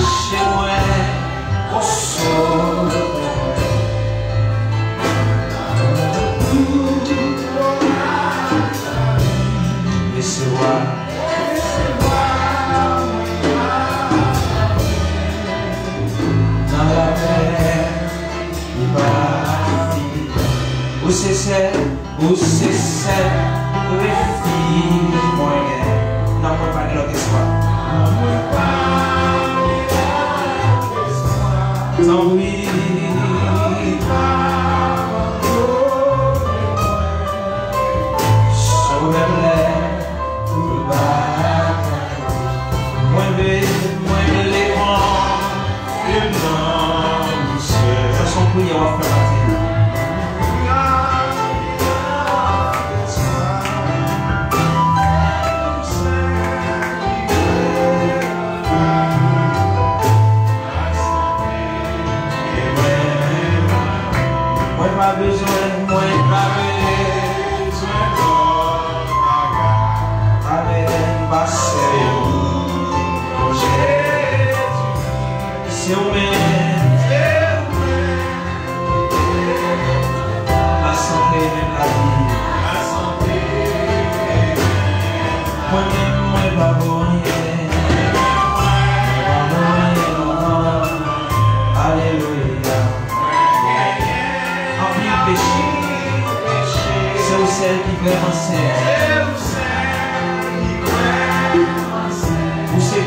péché moi, au sol. Recevoir. Dans la mer, il va finir. Où c'est celle, refuge moyen. Non, moi pas de l'autre soir. Tant pis.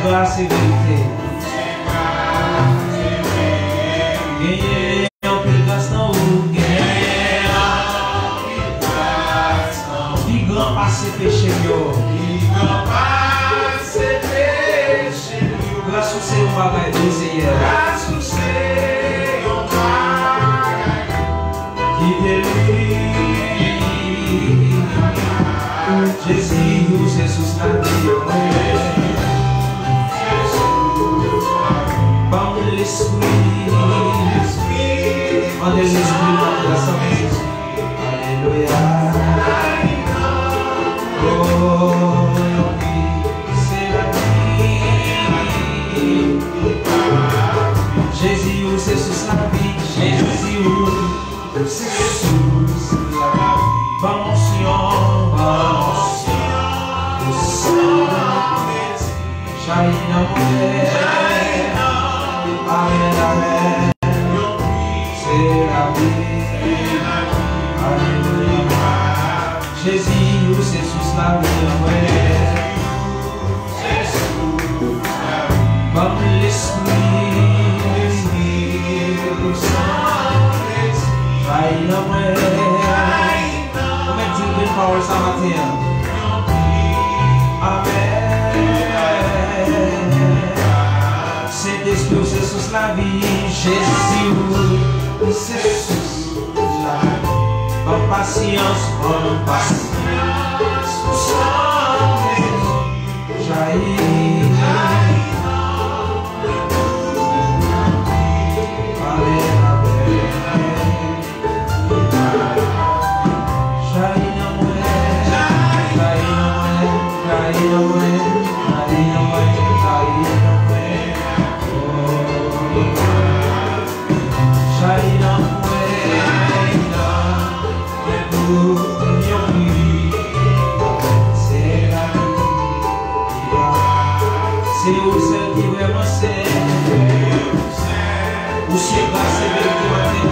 Grâce et vérité. Gagner en pile grâce dans vous. Gagner en pile grand passé péché yo. Grand passé péché yo. Grâce au Seigneur bagaille de Seigneur. Grâce au Seigneur bagaille. Quittez-lui. Jésus nous c'est sous la vie. L'esprit, en l'esprit, de la sainte. Alléluia. Oh, c'est la vie. Jésus, c'est sous la vie. Jésus, c'est sous la vie. Pension, le sang, jaillit dans mon cœur. Amen, amen. C'est la vie. Alléluia. Jésus, c'est sous la vie. C'est sous la vie. Comme l'esprit, le sang, jaillit dans moi. Comment dire une parole ce matin? Amen. Saint-Esprit, c'est sous la vie. Jésus, c'est sous la vie. Bonne patience, jaillit. C'est où celle qui vraiment sait. Où c'est grâce et vérité.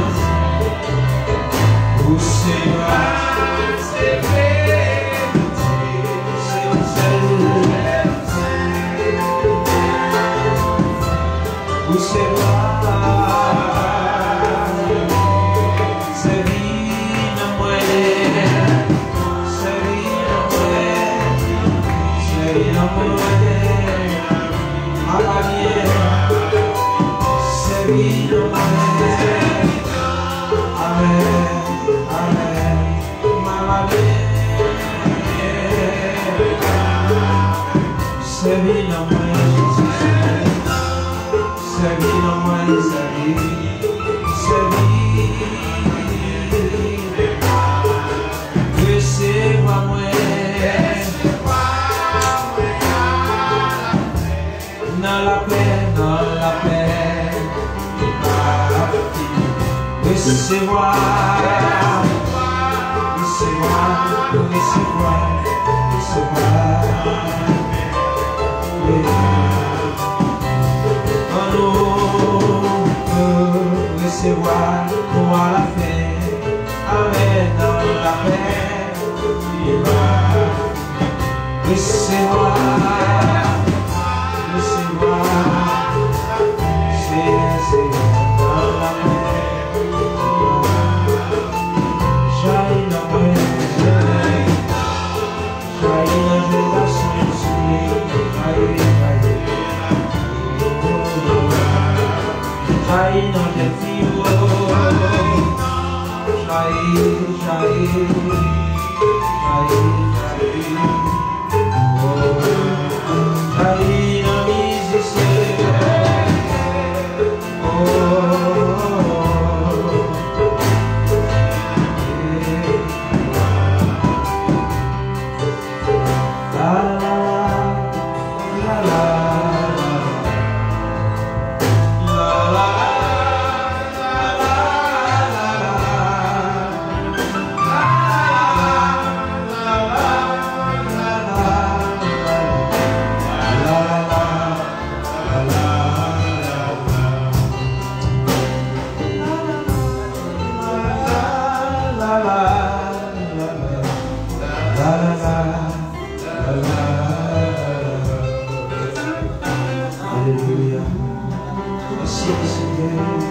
Où c'est grâce et vérité. C'est où celle. Où c'est grâce. C'est vie de moi. C'est vie de moi. C'est vie de moi. Dans la paix, Recevoir pour à la fin, avec dans la paix, recevoir, c'est dans la paix, jaillit dans moi, jaillit dans génération, jaillit dans tes filles. Alléluia. Merci Seigneur.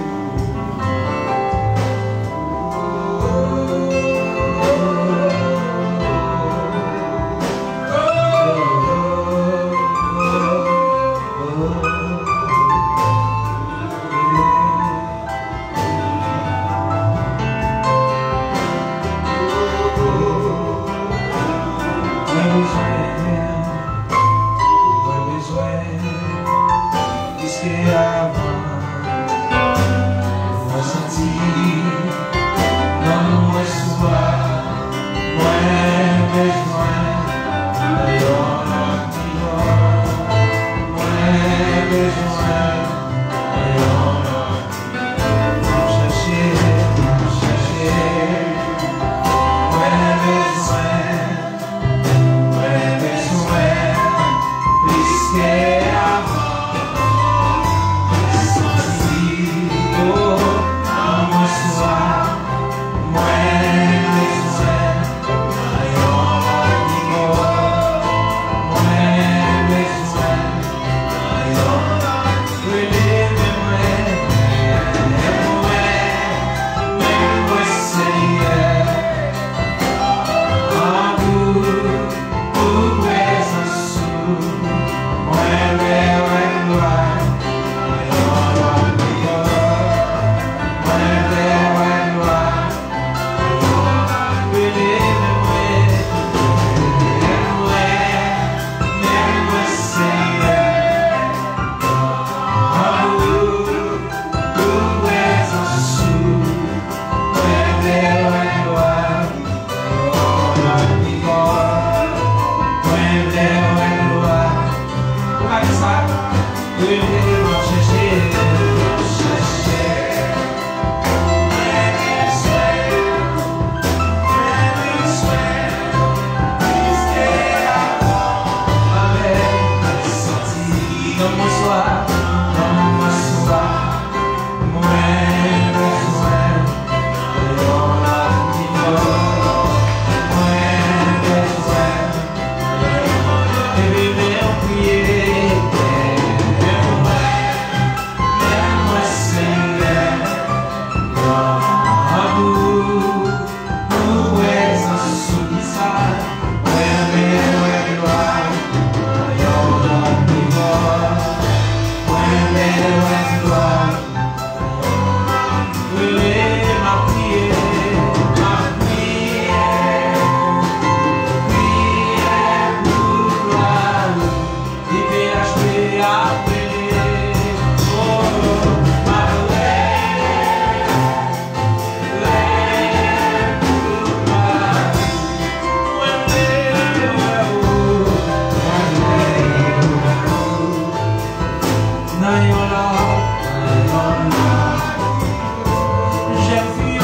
J'ai fui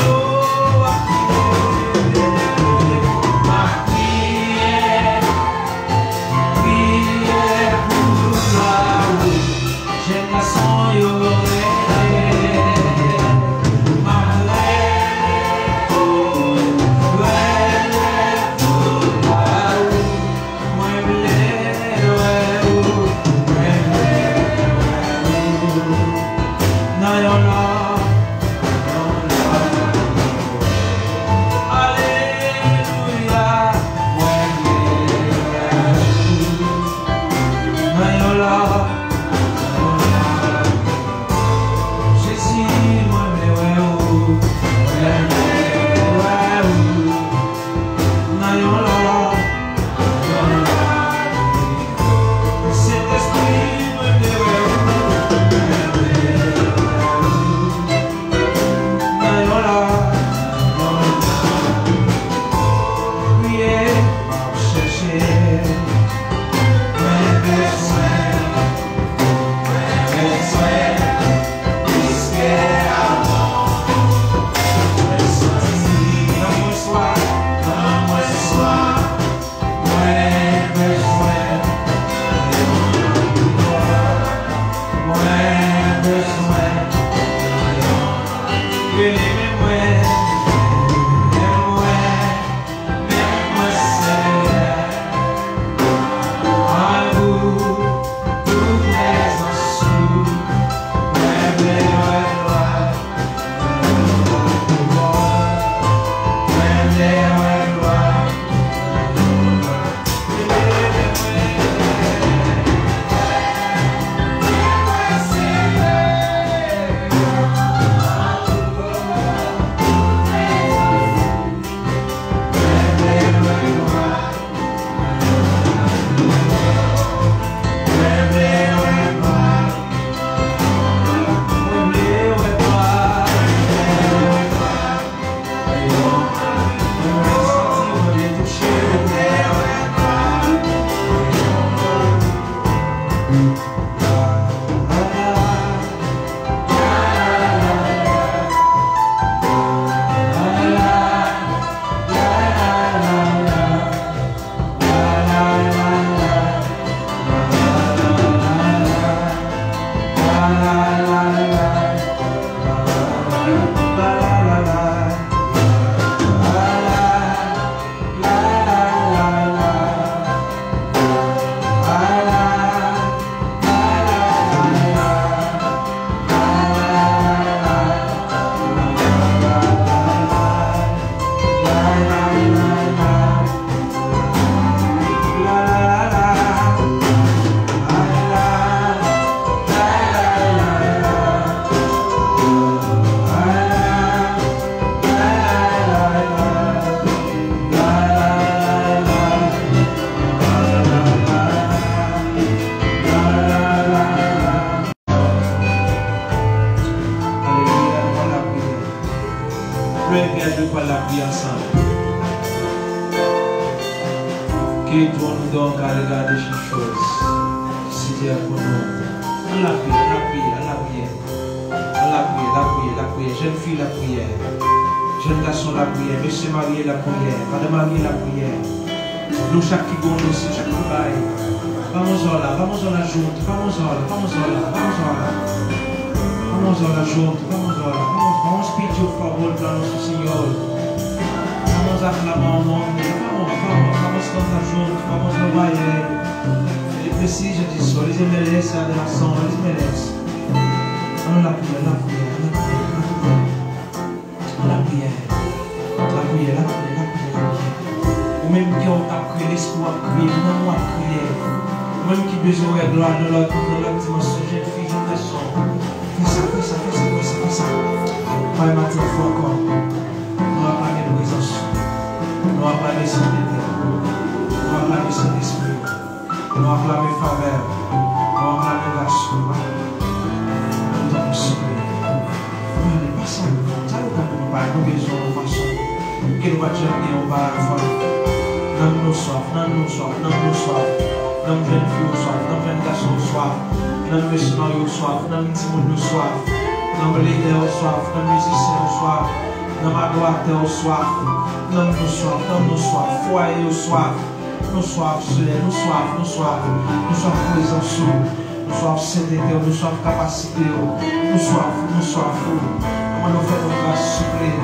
nous soif sainteté, nous soif capacité, nous soif. Comment nous faire nos grâces souplées,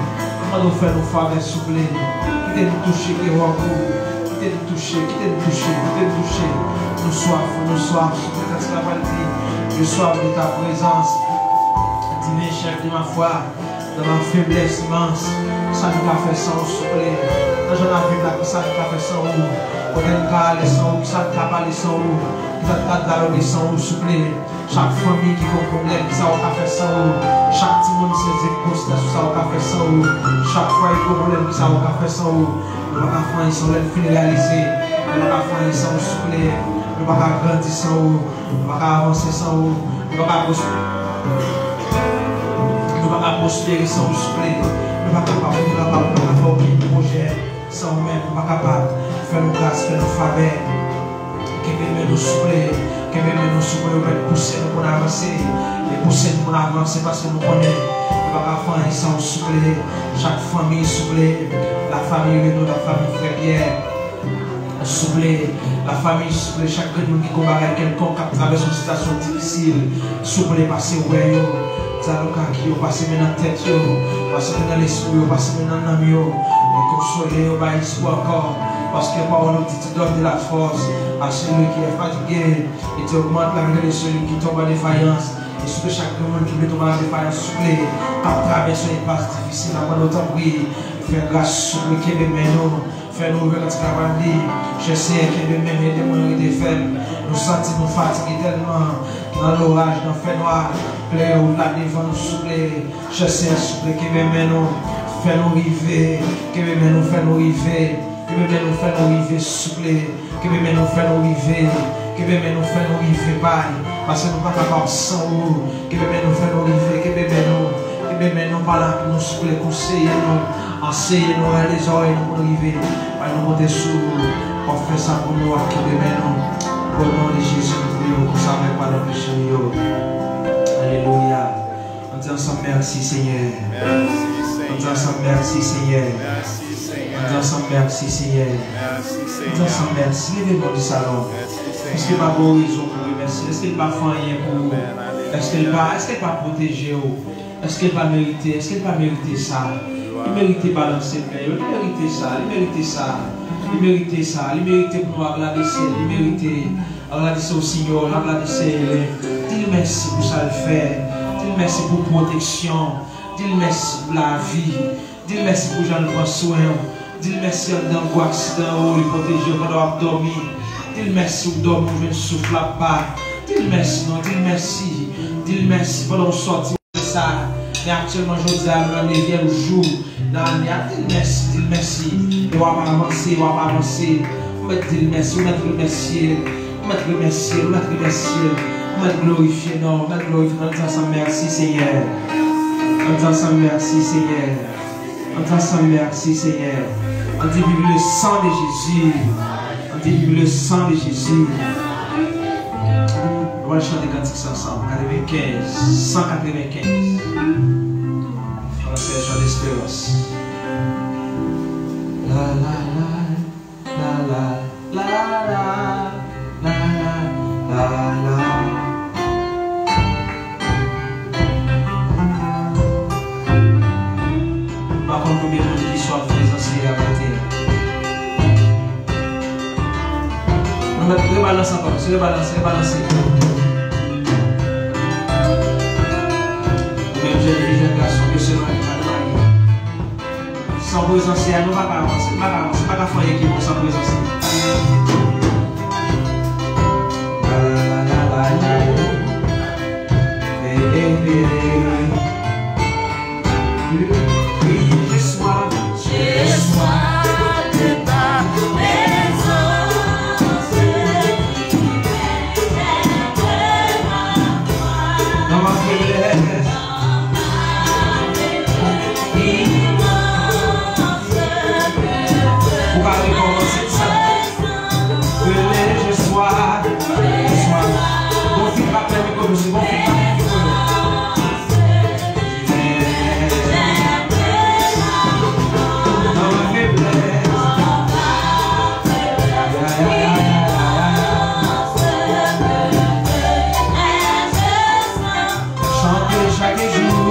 comment nous faire nos faveurs souplées, quittez nous toucher, quittez nous toucher, nous soif, je soif de ta présence, divin chef de ma foi, dans ma faiblesse immense, ça nous a fait sans souffler, dans la vie là, ça nous a fait sans nous, on a aller sans nous, ça nous a parlé sans nous, ça nous a dialogué sans nous souffler, chaque famille qui a un problème, ça nous a fait sans nous, chaque petit monde qui s'est posté, ça nous a fait sans nous, chaque fois il y a un problème, ça nous a fait sans nous, nous n'avons pas fait sans nous réaliser, nous n'avons pas fait sans nous souffler, nous n'avons pas grandir sans nous, nous n'avons pas avancer sans nous, nous n'avons pas prospérer sans nous souffler, nous n'avons pas faire aucun projet sans nous-mêmes, nous n'avons pas capable de faire nos grâces, faire nos faveurs, que nous souffler, pousser nous pour avancer, et pousser nous pour avancer parce que nous connaissons, nous n'avons pas faire sans nous souffler, chaque famille souffler, la famille Renaud, la famille Frère Pierre, souffler, la famille souffler, chaque monde qui combat avec quelqu'un qui traverse une situation difficile, souffler, passer au royaume. Qui passe dans la tête, passe dans l'esprit, passe dans l'âme, et consoler, espoir encore, parce que par nous dit tu donnes de la force à celui qui est fatigué, et tu augmentes la vie de celui qui tombe en défaillance, et sur chaque monde qui met tomber en défaillance, souffler, par traverser une passe difficile, avant notre prier, faire grâce sur le qui est maintenant, faire nous ouvrir notre travail, je sais qu'il est même des moyens de faibles, nous sentimos nous fatigués tellement, dans l'orage, dans le fait noir, plaît ou là devant nous souffler, je sais souffler qui veut nous faire nous river, qui veut nous faire nous river, qui veut nous faire nous river souffler, qui veut nous faire nous river, qui veut nous faire nous river parce que nous ne sommes pas capables sans vous, qui veut nous faire nous river, qui veut nous parler pour nous souffler, conseiller nous, enseigner nous, les oreilles nous pour nous river, nous monter sur pour faire ça pour nous, qui veut nous. Au nom de Jésus, nous prions, ça ne pas notre péché. Alléluia. On dit ensemble merci Seigneur. On dit ensemble merci Seigneur. On dit ensemble merci Seigneur. On dit ensemble merci. Levez-nous du salon. Est-ce qu'il n'y a pas de raison pour remercier? Est-ce qu'il n'y a pas rien pour vous? Est-ce qu'il n'y a pas protégé? Est-ce qu'il n'y a pas mérité? Est-ce qu'il n'y a pas mérité ça? Il mérite balancer le pays. Il mérite ça. Il mérite ça. Il mérite ça, il mérite pour nous agradecer, il mérite agradecer au Seigneur, agradecer, dis merci pour ça le faire, dis merci pour la protection, dis merci pour la vie, dis merci pour Jean prendre soin, dis merci d'angoisse, d'en haut, il protéger pendant dormir, dis merci pour dormir, je ne souffle pas, dis merci, non, dis merci pendant sortir de ça, mais actuellement je dis à le 9e jour. Dis merci, on va avancer, on va dire merci, on va remercier, on va glorifier, non, on va glorifier, on dit ensemble merci Seigneur, on dit ensemble merci Seigneur, on dit ensemble merci Seigneur, on dit vive le sang de Jésus, on dit vive le sang de Jésus. On va chanter des cantiques ensemble, 195. On va faire chant d'espérance. La la la la la la la la la la. Par contre, combien de gens qui sont présents à côté? On va rebalancer encore, rebalancer. Même jeune garçon, monsieur sans présence, nous ne pouvons pas avancer, pas faire une équipe sans présence. J'ai soif de ta présence, dans ma faiblesse. Pour recommencer ça. chaque jour.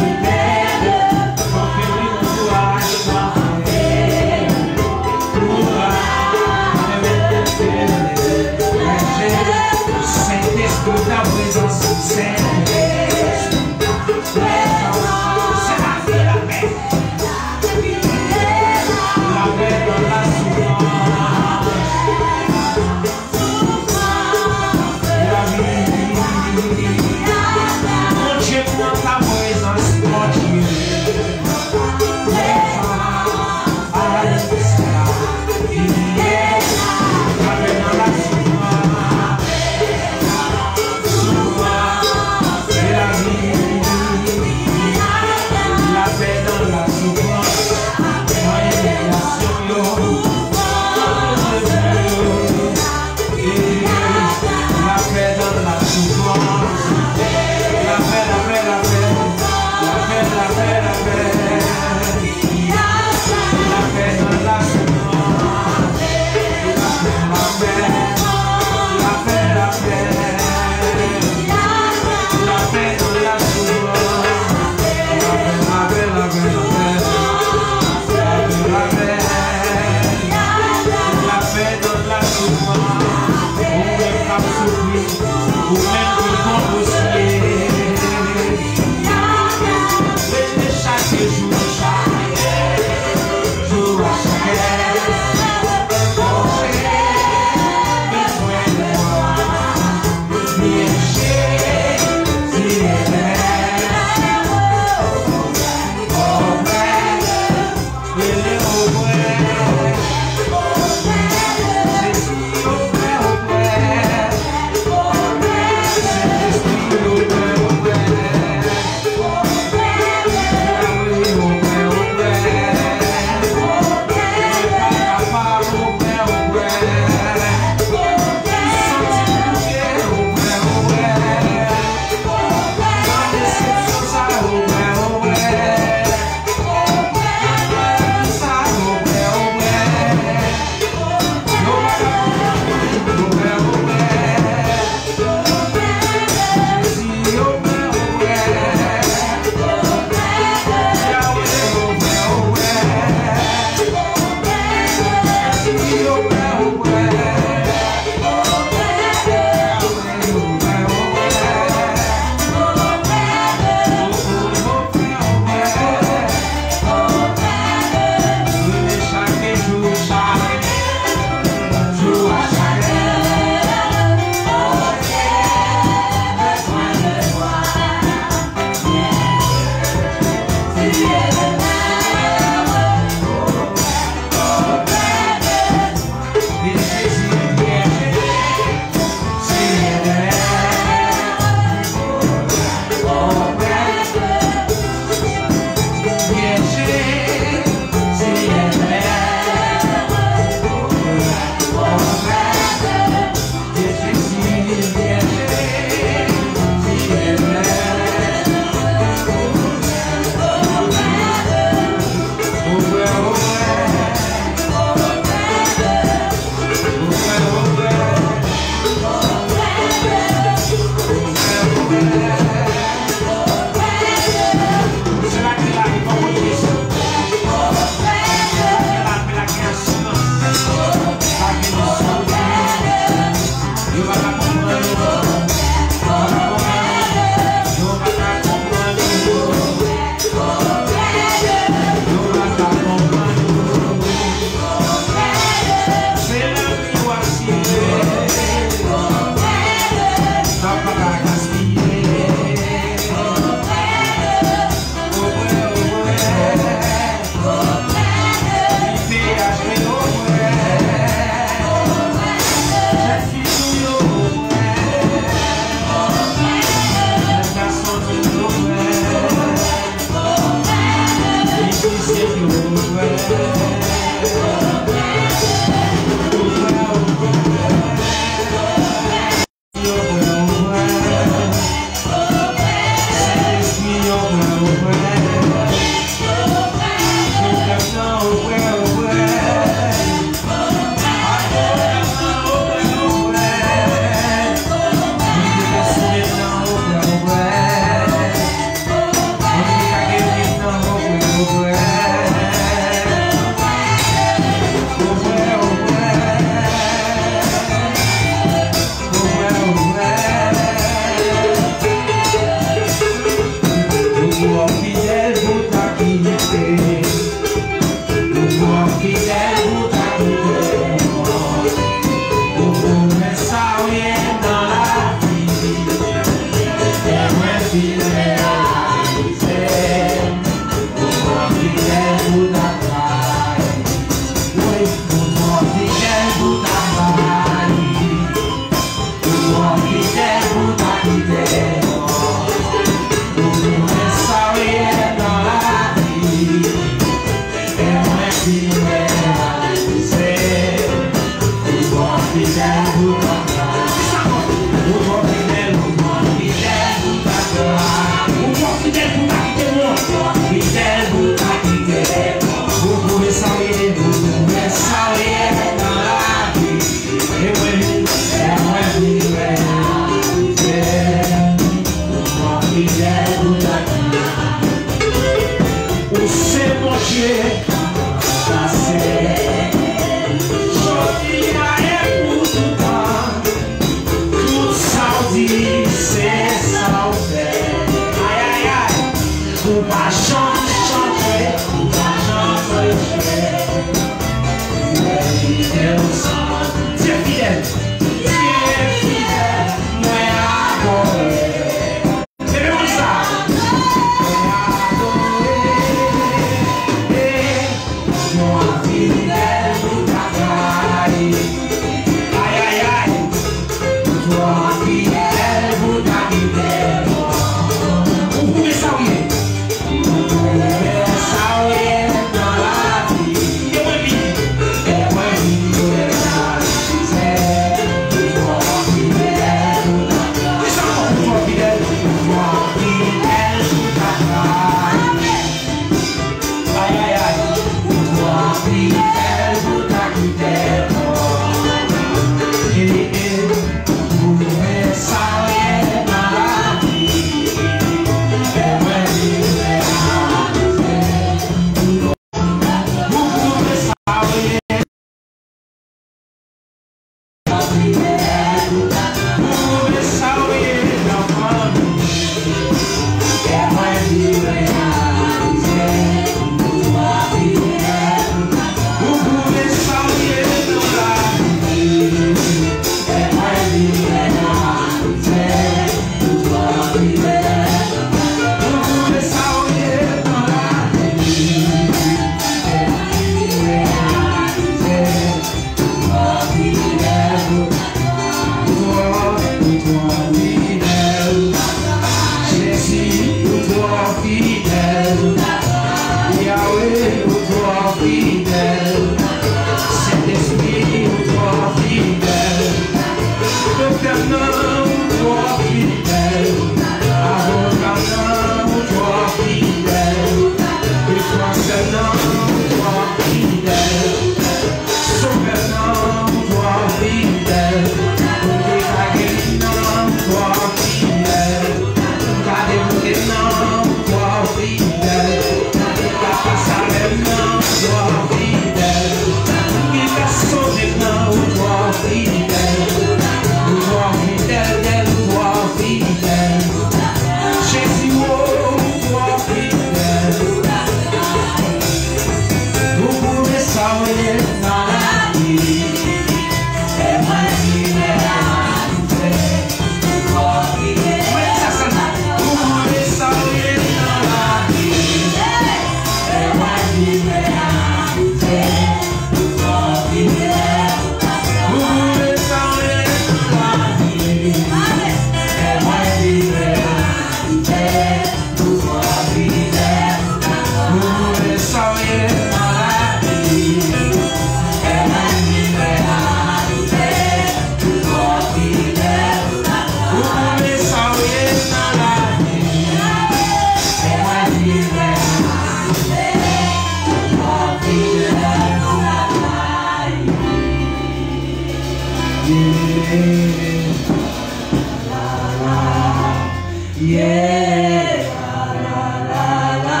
Yeah, la la la,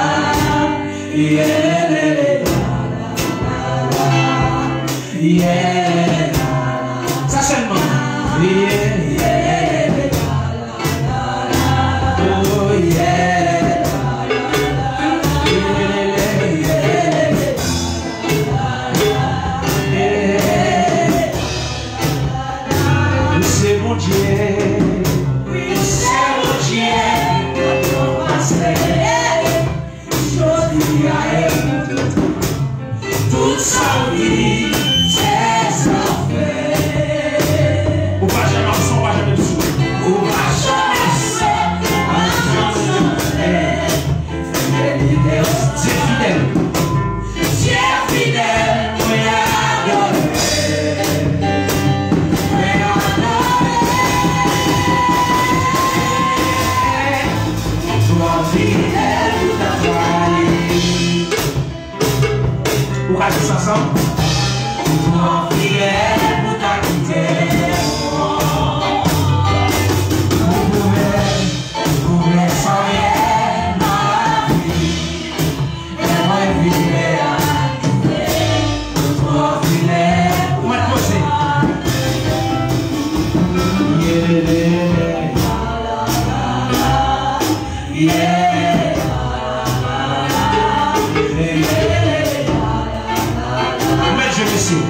yeah, la, yeah, ça seulement. Yeah, oh yeah, c'est mon Dieu. Toute sa vie, c'est sa fait. Ou pas jamais son, pas jamais dessous. Ou pas jamais son, pas jamais fidèle. C'est fidèle. C'est fidèle. Oui, adoré. Oui, adoré. Toi fidèle, tout à fait. Ou pas tous ensemble. Toi fidèle, pour ta quitter. Vous pouvez sans rien dans la vie. Et moi, fidèle à quitter. Toi fidèle, pour me poser. Yeah. Je me suis.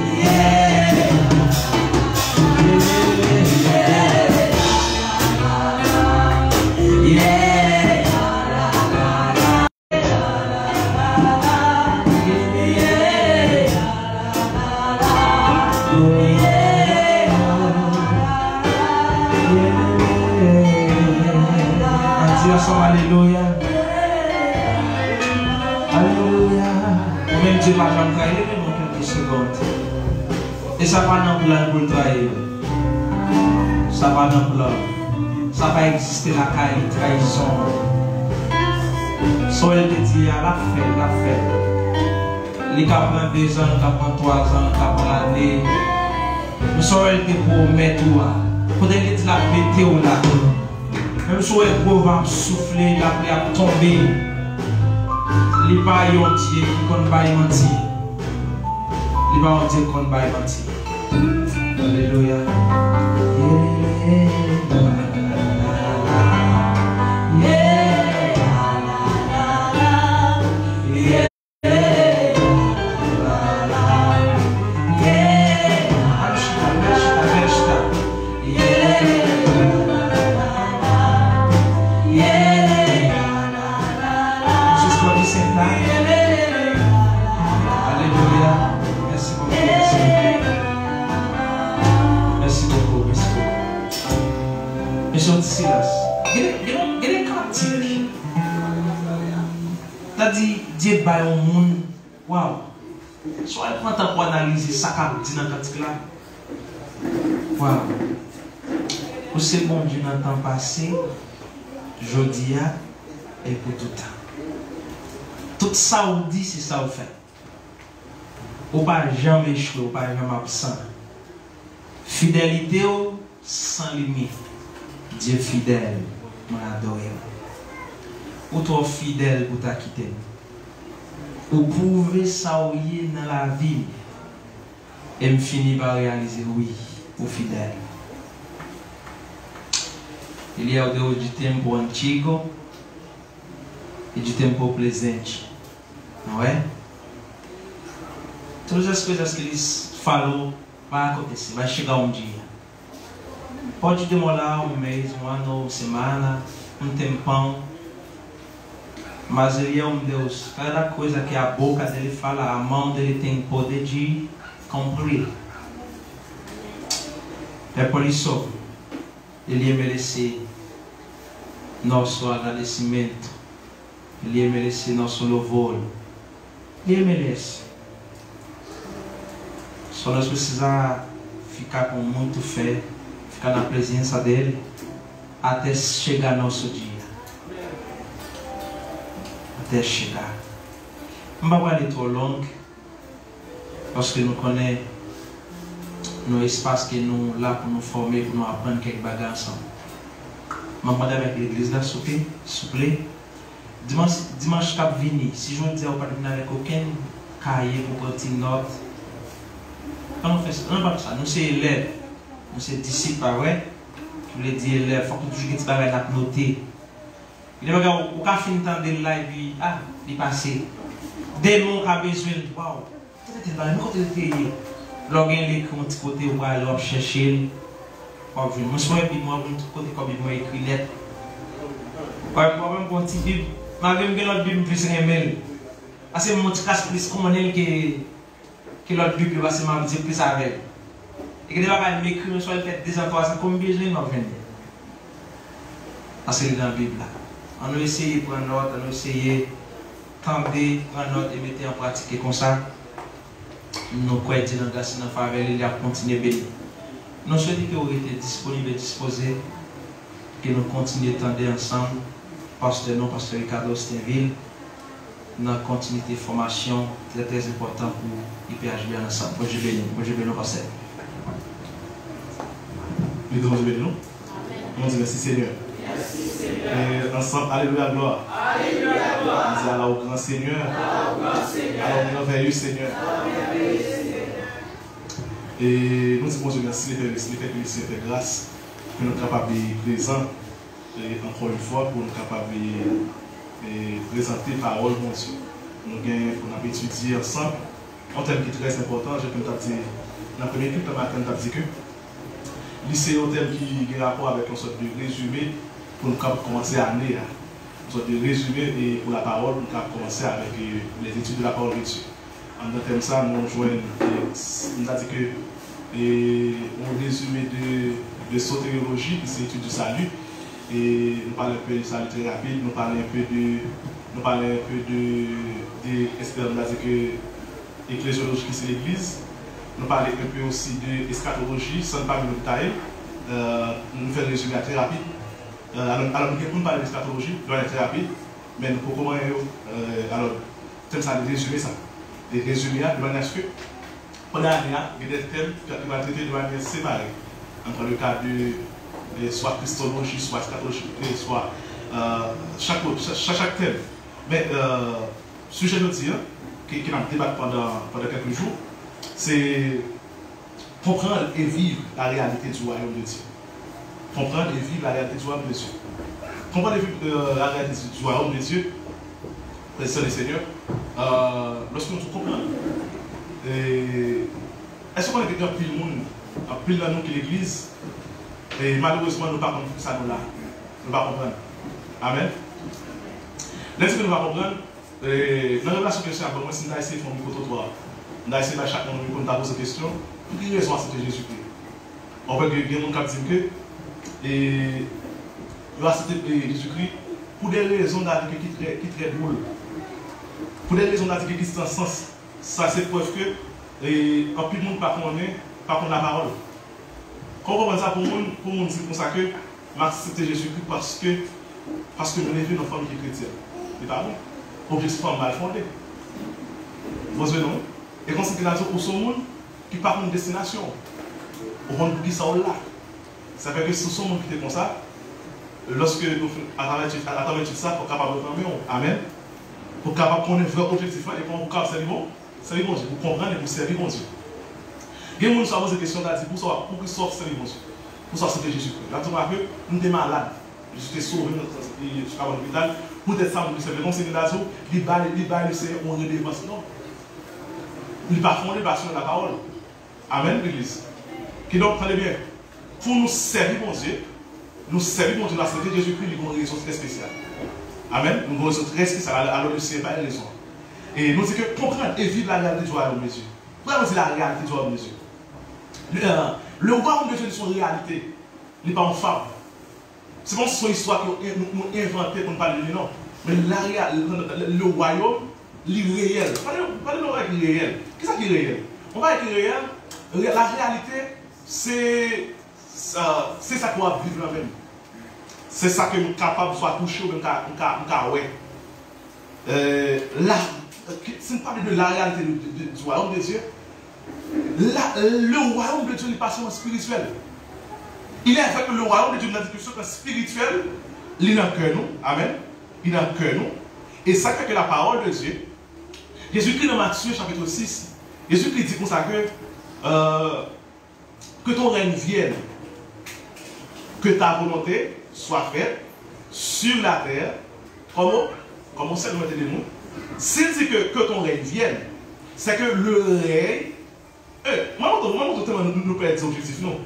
Alléluia. Alléluia. Même Dieu m'a jamais caillé, mais non quelques secondes. Et ça pas dans plan pour trahir. Ça pas dans plan. Ça pas exister la caille, trahison. So elle te dit, la fait. Les cas prend 2 ans, les cas prend 3 ans, les cas prend l'année. Mais so elle te promet tout. Quand elle te dit la météo là. Même si elle va souffler, la pluie a tombé. Il n'y a pas un Dieu qui ne va pas mentir. Il n'y a pas un Dieu qui ne va pas mentir. Alléluia. Dieu bat au monde. Waouh. Soit elle prend temps pour analyser ça qu'a dit dans le cantique là. Waouh. C'est bon Dieu dans le temps passé, aujourd'hui et pour tout le temps. Tout ça on dit, c'est ça on fait. On pas jamais échouer, on pas jamais absent. Fidélité sans limite. Dieu fidèle, moi adore. Ou trop fidèle pour ta quitter. Ou prouver ça dans la vie. Et me finit par réaliser oui, ou fidèle. Il y a du tempo antigo e du tempo presente. Não é? Todas as coisas que eles falou vai acontecer, vai chegar um dia. Pode demorar um mês, um ano, uma semana, um tempão. Mas ele é um Deus. Cada coisa que a boca dele fala, a mão dele tem poder de cumprir. É por isso ele ia merecer nosso agradecimento. Ele ia merecer nosso louvor. Ele merece. Só nós precisamos ficar com muito fé, ficar na presença dele até chegar nosso dia. Até chegar. Não vai aller trop long, parce que nous connaissons nos espaces que nous là pour nous former, pour nous apprendre quelques bagages ensemble. Je demande avec l'église là, s'il vous plaît. Dimanche cap vini, si je ne dis pas de avec aucun cahier pour prendre une note. Quand on fait ça, on pas ça. Nous sommes élèves, nous sommes disciples, pas vrai? Je voulais dire élèves, il faut que toujours que tu vas noter. Il y a des gens qui finissent de là et puis, ah, il passe. Des mots qui ont besoin, waouh, peut-être que nous côté de l'organe les petit côté où alors chercher. Moi je suis puis moi côté comme moi écrit lettre. Moi même quand petit bible, ma même que l'autre bible plus email. Parce que mon petit casse plus comment que l'autre bible parce que m'a dit plus avec. Et que des bagages m'écrit sur le fait des enfants comme besoin m'a venir. Parce que dans la bible là. On a essayé de prendre note, on a essayé de tenter, prendre note et mettre en pratique comme ça. Nous croyons que dans grâce de faveur, il a continué à bénir. Nous souhaitons que vous êtes disponibles et disposés, que nous continuions à tendre ensemble, pasteur Ricardo Steinville, dans la continuité de formation très très important pour IPHB ensemble. Moi je bénis, pasteur. Nous devons bénir nous. On dit merci Seigneur. Et ensemble, alléluia, gloire. Alléluia, gloire. Nous allons au grand Seigneur. Alors, nous merveilleux Seigneur. Et nous disons, merci, s'il fait grâce, que nous sommes capables de présenter, encore une fois, pour nous capables de présenter la parole de Dieu. Nous avons étudié ensemble un thème qui est très important. Je peux vous dire, dans la première équipe, nous avons dit que c'est un thème qui a rapport avec une sorte de résumé pour nous commencer l'année. Une sorte de résumé et pour la parole, nous avons commencé avec les études de la parole de Dieu. En tant que ça, nous joignons, nous avons dit que un résumé de sotériologie, qui c'est l'étude du salut, et nous parlons un peu de salut très rapide, nous parlons un peu de ecclésiologie qui c'est l'église, nous parlons un peu aussi de eschatologie, sans pas nous détailler, nous faisons un résumé très rapide. Alors, nous parlons d'eschatologie, nous allons très rapide, mais nous pouvons alors, thème ça, de résumer ça, de résumer de manière à ce que, pendant l'année, il y a des thèmes qui vont traiter de manière séparée, entre le cas de soit christologie, soit eschatologie, soit chaque thème. Mais sujet de dire, qui va débattre pendant quelques jours, c'est comprendre et vivre la réalité du royaume de Dieu. Comprendre et vivre la réalité du royaume de Dieu. Comprendre et vivre la réalité du royaume de Dieu, frères et seigneurs, lorsque nous comprenons, est-ce qu'on est quelqu'un pile le monde, pile dans nous qui l'église, et malheureusement nous ne pouvons pas comprendre ça nous là. Nous ne pouvons pas comprendre. Amen. Laissez que nous va comprendre. Dans la relation que je suis avec moi, si nous avons essayé de faire un micro-trottoir, nous avons essayé de chaque monde de poser des questions, pour quelle raison accepter Jésus-Christ? On voit qu'il y a des gens qui disent que ils ont accepté Jésus-Christ pour des raisons qui sont très drôles. Pour des raisons qui sont sans sens. Ça, c'est preuve que quand plus de monde ne connaît pas la parole. Comment ça pour nous dire comme ça que accepter Jésus-Christ parce que nous vivons dans une famille chrétienne. C'est pas bon. Objectif mal fondé. Vous voyez non? Et considération pour ce monde qui part une destination. Au monde qui ça là. Ça fait que si ce monde qui est comme ça, lorsque nous à travers tout ça, pour capable de faire amen. Pour capable de connaître votre objectif et pour capable servir bon Dieu, pour comprendre et pour servir bon Dieu. Il y a des gens qui se posent des questions pour qu'ils sortent servir bon Dieu. Pour sortir de Jésus-Christ. Là, tu vois que nous sommes malades. Je suis sauvé jusqu'à l'hôpital. Peut-être ça, nous sommes c'est là, il va le Seigneur, on ne dépense non. Il va fonder sur la parole. Amen, l'église. Qui donc, prenez bien, pour nous servir mon Dieu, la santé de Jésus-Christ, nous avons une raison très spéciale. Amen. Nous avons une raison très spéciale. Alors, le Seigneur n'a pas raison. Et nous disons que comprendre et vivre la réalité du royaume de Dieu. Pourquoi on dit la réalité du royaume de Dieu? Le royaume de Dieu, c'est une réalité. Il n'est pas en fable. C'est pas une histoire que nous inventons pour ne pas le dire, non. Mais le royaume, il est réel. Parlez-nous avec le réel. Qu'est-ce qui est réel? On va avec le réel. La réalité, c'est ça qu'on va vivre là même. C'est ça que nous sommes capables de toucher ou même ouais. Là, si on parle de la réalité du royaume de Dieu, le royaume de Dieu n'est pas seulement spirituel. Il est avec le royaume de Dieu dans la discussion spirituelle. Il est dans le cœur, nous. Amen. Il est dans le cœur, nous. Et ça fait que la parole de Dieu, Jésus-Christ dans Matthieu chapitre 6, Jésus-Christ dit comme ça que ton règne vienne, que ta volonté soit faite sur la terre, comme on sait le mettre des mots. S'il dit que ton règne vienne, c'est que le règne, moi, nous pouvons être objectifs, non?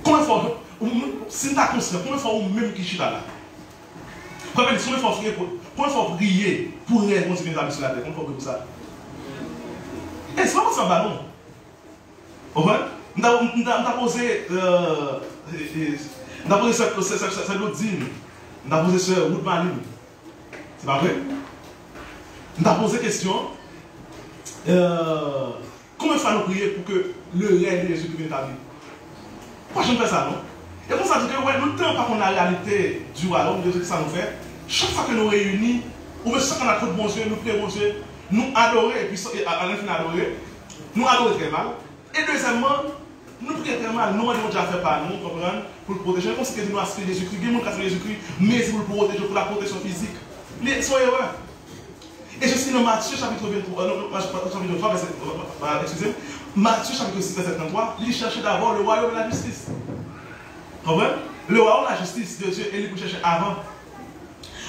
Comment il faut, si nous sommes conscients, comment il faut même qui chita là? Comment il faut prier pour les gens qui viennent sur la terre? Comment il faut prier pour ça? Et c'est pas comme ça, ballon. Nous avons posé cette autre dîme. Nous avons posé ce route maline. C'est pas vrai? Nous avons posé la question. Comment il faut nous prier pour que le règne de Jésus vienne à vie? Pourquoi je ne fais ça, non? Et pour ça, dire que nous ne tenons pas qu'on a la réalité du royaume de Dieu que ça nous fait. Chaque fois que nous réunissons, ou même chaque fois qu'on a trop de bon Dieu, nous prions bon Dieu, nous adorer, et puis à l'infini adorer, nous adorer très mal. Et deuxièmement, nous prions très mal, nous avons déjà fait par nous, comprendre, pour le protéger. Comme si nous aspirons Jésus-Christ, il y a des gens qui Jésus-Christ, mais c'est pour le protéger, pour la protection physique. Soyez heureux. Et je suis dans Matthieu chapitre 23, chapitre 3, excusez-moi, Matthieu chapitre 6, verset 33, il cherchait d'abord le royaume de la justice. Comprenez? Le royaume de la justice de Dieu, il nous cherchait avant.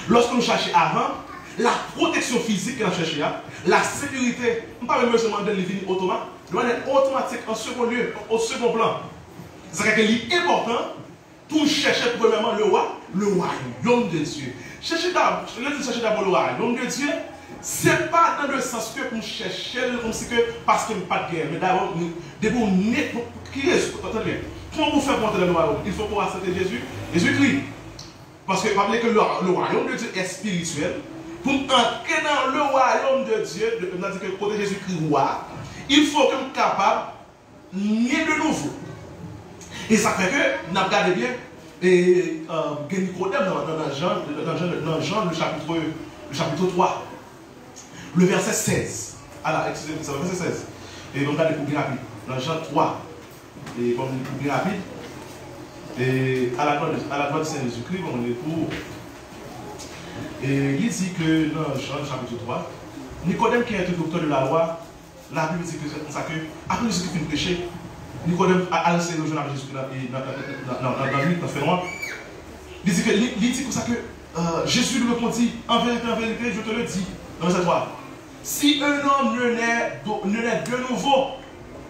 Lorsque nous cherchons avant, la protection physique que nous cherchons, la sécurité, on ne parle pas seulement de l'évini automate, doit être automatique en second lieu, au second plan. C'est-à-dire qu'il est important pour chercher premièrement le royaume de Dieu. Chercher d'abord le royaume de Dieu, ce n'est pas dans le sens que nous cherchons comme si que parce qu'il n'y a pas de guerre, mais d'abord, comment vous faire monter dans le royaume? Il faut pouvoir accepter Jésus-Christ. Parce que rappelez que le royaume de Dieu est spirituel. Pour entrer dans le royaume de Dieu, on a dit que côté Jésus-Christ roi, il faut que nous soyons capables de naître de nouveau. Et ça fait que, nous regardons bien, et Nicodème dans Jean le chapitre 3, le verset 16. Alors, excusez-moi, c'est le verset 16. Et on regarde pour bien rapide. Dans Jean 3, et pour bien rapide. Et à la gloire de Saint Jésus-Christ, on est pour. Et il dit que dans Jean chapitre 3, Nicodème qui est un docteur de la loi, la Bible dit que c'est comme ça que, après Jésus-Christ finit de prêcher, Nicodème a lancé le jeune avec Jésus-Christ dans le mythe, dans il dit comme ça que Jésus lui répondit, en vérité, je te le dis, dans verset 3, si un homme ne naît de nouveau,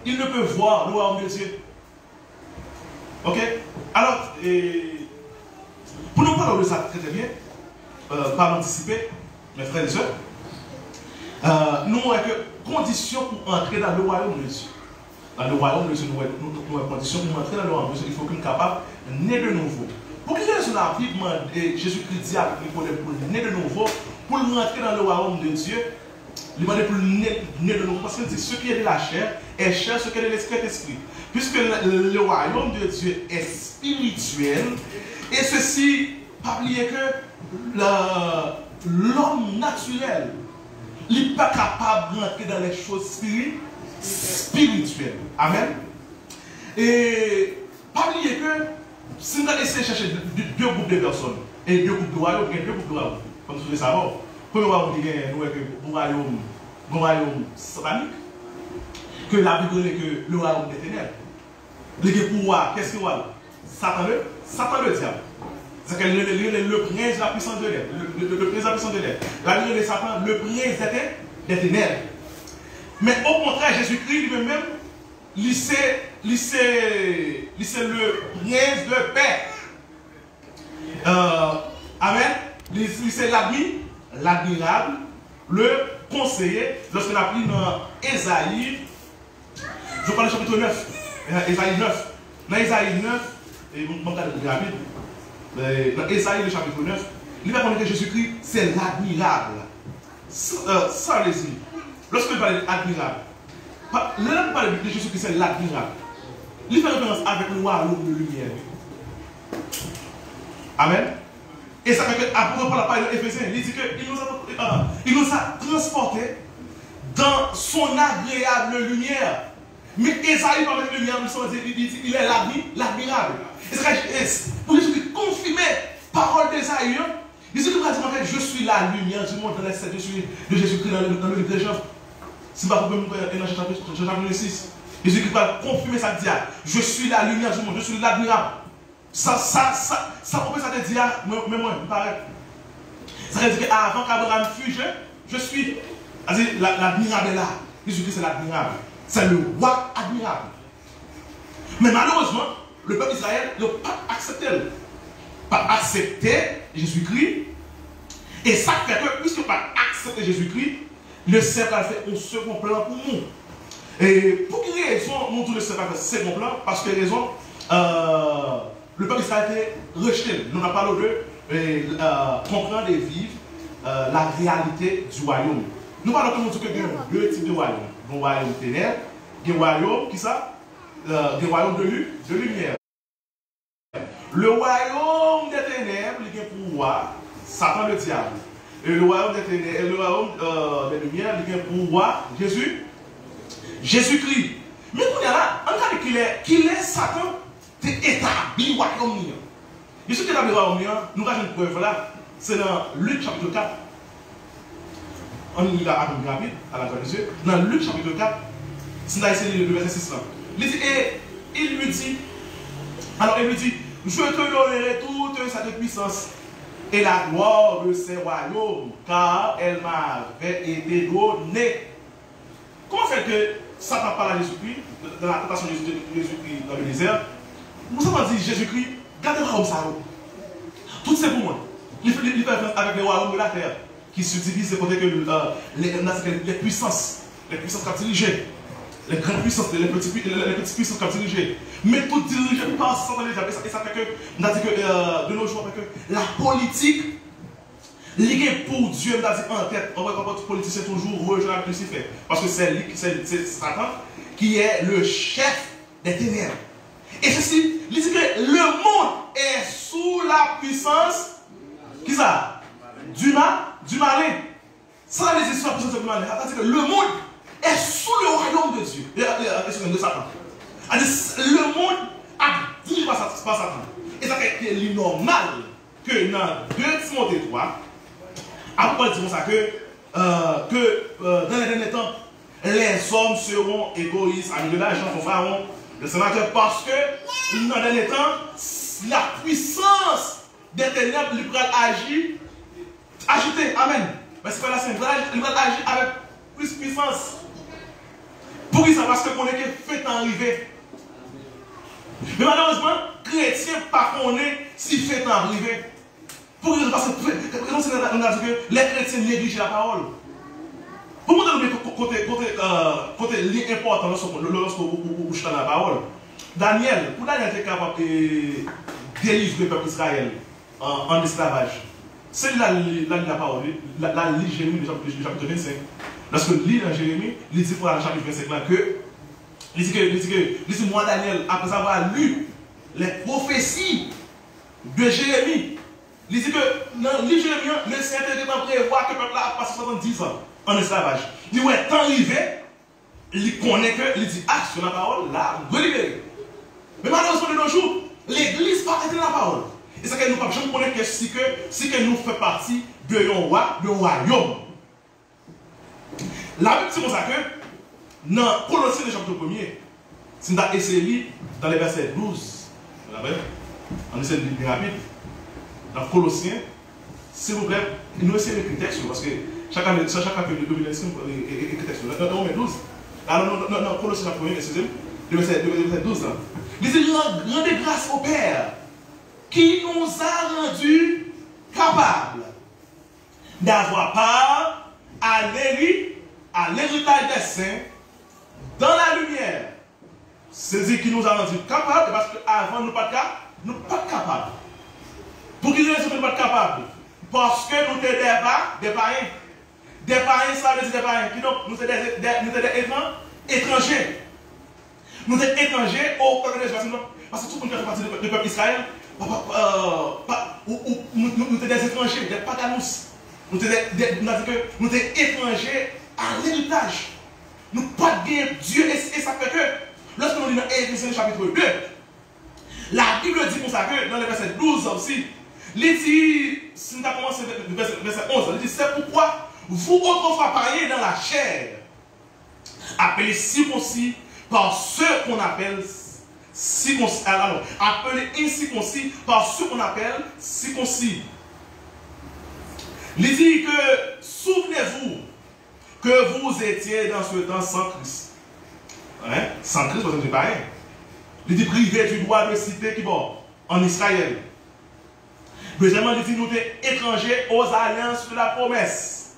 il ne peut voir le royaume de Dieu. Ok? Alors, pour nous parler de ça très bien, par anticiper, mes frères et sœurs, nous avons que conditions pour entrer dans le royaume de Dieu. Dans le royaume de Dieu, nous avons conditions pour entrer dans le royaume de Dieu. Il faut que nous soyons capables de naître de nouveau. Pour quelle raison la Bible Jésus-Christ dit à Nicodème pour naître de nouveau, pour rentrer dans le royaume de Dieu, il demande pour naître de nouveau, parce qu'il dit ce qui est de la chair est chair, ce qui est de l'esprit est esprit. Puisque le royaume de Dieu est spirituel, et ceci, pas oublier que l'homme naturel n'est pas capable de rentrer dans les choses spirituelles. Amen. Et pas oublier que si nous essayons de chercher deux groupes de personnes, et deux groupes de royaumes, il y a deux groupes de royaumes, comme vous le savez. Premier royaume qui est un royaume satanique, que la Bible dit que le royaume des ténèbres. Le pouvoir, qu'est-ce qu'il y a? Satan le diable. C'est que le prince de la puissance de l'air. Le prince de la puissance de l'air. La Bible dit Satan, le prince des ténèbres. Mais au contraire, Jésus-Christ lui-même, c'est le prince de paix. Amen. C'est l'admirable, le conseiller. Lorsqu'on a pris dans Ésaïe, je parle du chapitre 9. Ésaïe 9. Dans Ésaïe 9, et vous me regardez rapide, dans Ésaïe le chapitre 9, il va parler que Jésus-Christ, c'est l'admirable. Ça, les yeux. Lorsqu'il parle d'admirable, l'homme parle de Jésus-Christ, c'est l'admirable. Il fait référence avec le royaume de lumière. Amen. Et ça fait qu'après on parle de Éphésiens, il dit qu'il nous a transportés dans son agréable lumière. Mais Esaïe parle de lumière, il est l'admirable. Pour Jésus-Christ confirmer parole d'Ésaïe, Jésus-Christ va dire en fait, je suis la lumière du monde dans les 7 de Jésus-Christ dans le livre de Jean. Si pas vous pouvez dans chapitre 6. Jésus-Christ va confirmer ça dit, je suis la lumière du monde, je suis l'admirable. Ça on peut ça te dire, mais moi, il paraît. Ça veut dire qu'avant qu'Abraham fût, je suis. L'admirable est là. Jésus-Christ c'est l'admirable. C'est le roi admirable. Mais malheureusement, le peuple d'Israël n'a pas accepté. Pas accepté Jésus-Christ. Et ça fait que, puisque pas accepté Jésus-Christ, le cercle a fait un second plan pour nous. Et pour quelle raison nous tous le cercle a fait un second plan? Parce que raison, le peuple d'Israël a été rejeté. Nous avons parlé de comprendre et vivre la réalité du royaume. Nous parlons comme que deux types de royaumes. Un royaume ténèbres, un royaume qui ça? Des royaumes de lumière. Le royaume des ténèbres, il est pour roi Satan le diable. Et le royaume des ténèbres, le royaume des lumières, il est pour roi Jésus-Christ. Mais pour là, on regarde qu'il est Satan, c'est établi le royaume. Je suis établi le royaume, nous avons une preuve là, c'est dans Luc chapitre 4. On y va à peu rapide, à la grâce de Dieu. Dans Luc chapitre 4, c'est là, c'est le verset 6 là. Et il lui dit, je te donnerai toute cette puissance et la gloire de ces royaumes, car elle m'avait été donnée. Comment fait que Satan parle à Jésus-Christ, dans la tentation de Jésus-Christ dans le désert? Nous avons dit Jésus-Christ, gardez le royaume ça. Tout c'est pour moi. Il fait avec les royaumes de la terre, qui se divisent de côté que les puissances qu'a dirigé. Les grandes puissances, les petites puissances qu'a dirigé. Mais tout dirigé par Satan déjà. Et ça fait que, on a dit que de nos jours, la politique, liée pour Dieu, on a dit en tête, on va voir tout politicien toujours rejoint avec Lucifer. Parce que c'est Satan qui est le chef des ténèbres. Et ceci, il dit que le monde est sous la puissance, qui ça? Du malin. Ça, les histoires de du malin. C'est-à-dire que le monde est sous le royaume de Dieu, de Satan. Le monde a dirigé par Satan. Et ça fait qu'il est normal que dans 2 Timothée 3, après disons ça que dans les derniers temps, les hommes seront égoïstes, amis de l'argent, pharaon, le sénateur, parce que dans les derniers temps, la puissance des ténèbres libérales agitée. Amen. Mais c'est pas la scène. Il va agir avec plus puissance. Pour ça, parce qu'on est que fait arriver. Mais malheureusement, chrétien pas qu'on est si fait arriver. Pour ça, parce que on a dit que les chrétiens négligent la parole. Pour vous donner côté important lorsque vous chantez la parole, Daniel était capable de délivrer le peuple d'Israël en esclavage. C'est là la parole, la lit Jérémie du chapitre 25. Lorsque lit dans Jérémie, il dit pour le chapitre 25 là que, il dit moi Daniel, après avoir lu les prophéties de Jérémie, il dit que dans le livre Jérémie, le Seigneur était en prévoir que le peuple a passé 70 ans en esclavage. Il dit ouais, tant arrivé, il connaît que, il dit sur la parole, là, relibéré. Mais malheureusement de nos jours, l'église n'a pas été la parole. Et c'est que nous ne pouvons pas connaître que si que nous faisons partie de royaume. La Bible dit comme ça que dans Colossiens chapitre 1er, si nous avons essayé dans les versets 12, on essaie de lire rapide, dans Colossiens, s'il vous plaît, nous essayons d'écrire le texte parce que chacun fait de domination écrit le texte. Dans Romains 12, non, Colossiens chapitre 1er, excusez-moi, le verset 12, là. Il dit rendez grâce au Père qui nous a rendus capables d'avoir part à l'héritage des saints dans la lumière. C'est-à-dire qu'il nous a rendus capables parce qu'avant nous ne sommes pas capables. Pour qui nous ne sommes pas capables? Parce que nous sommes des païens. Des païens, ça veut dire des païens. Nous sommes des étrangers. Nous sommes étrangers au peuple de Jésus. Parce que tout le monde fait partie du peuple d'Israël. Nous sommes des étrangers, des paganus. Nous sommes étrangers à l'héritage. Nous pas de Dieu. Et ça fait que, lorsque nous lisons dans Éphésiens chapitre 2, La Bible dit comme ça que dans le verset 12 aussi, il dit, si nous avons commencé le verset 11, il dit, c'est pourquoi vous autrefois païens dans la chair, appelés circoncis par ceux qu'on appelle circoncis, alors, appelés incirconcis par ceux qu'on appelle circoncis. Il dit que, souvenez-vous que vous étiez dans ce temps sans Christ. Hein? Sans Christ, parce que c'est pareil. Il dit privé du droit de cité qui bon, en Israël. Deuxièmement, il dit nous sommes étrangers aux alliances de la promesse.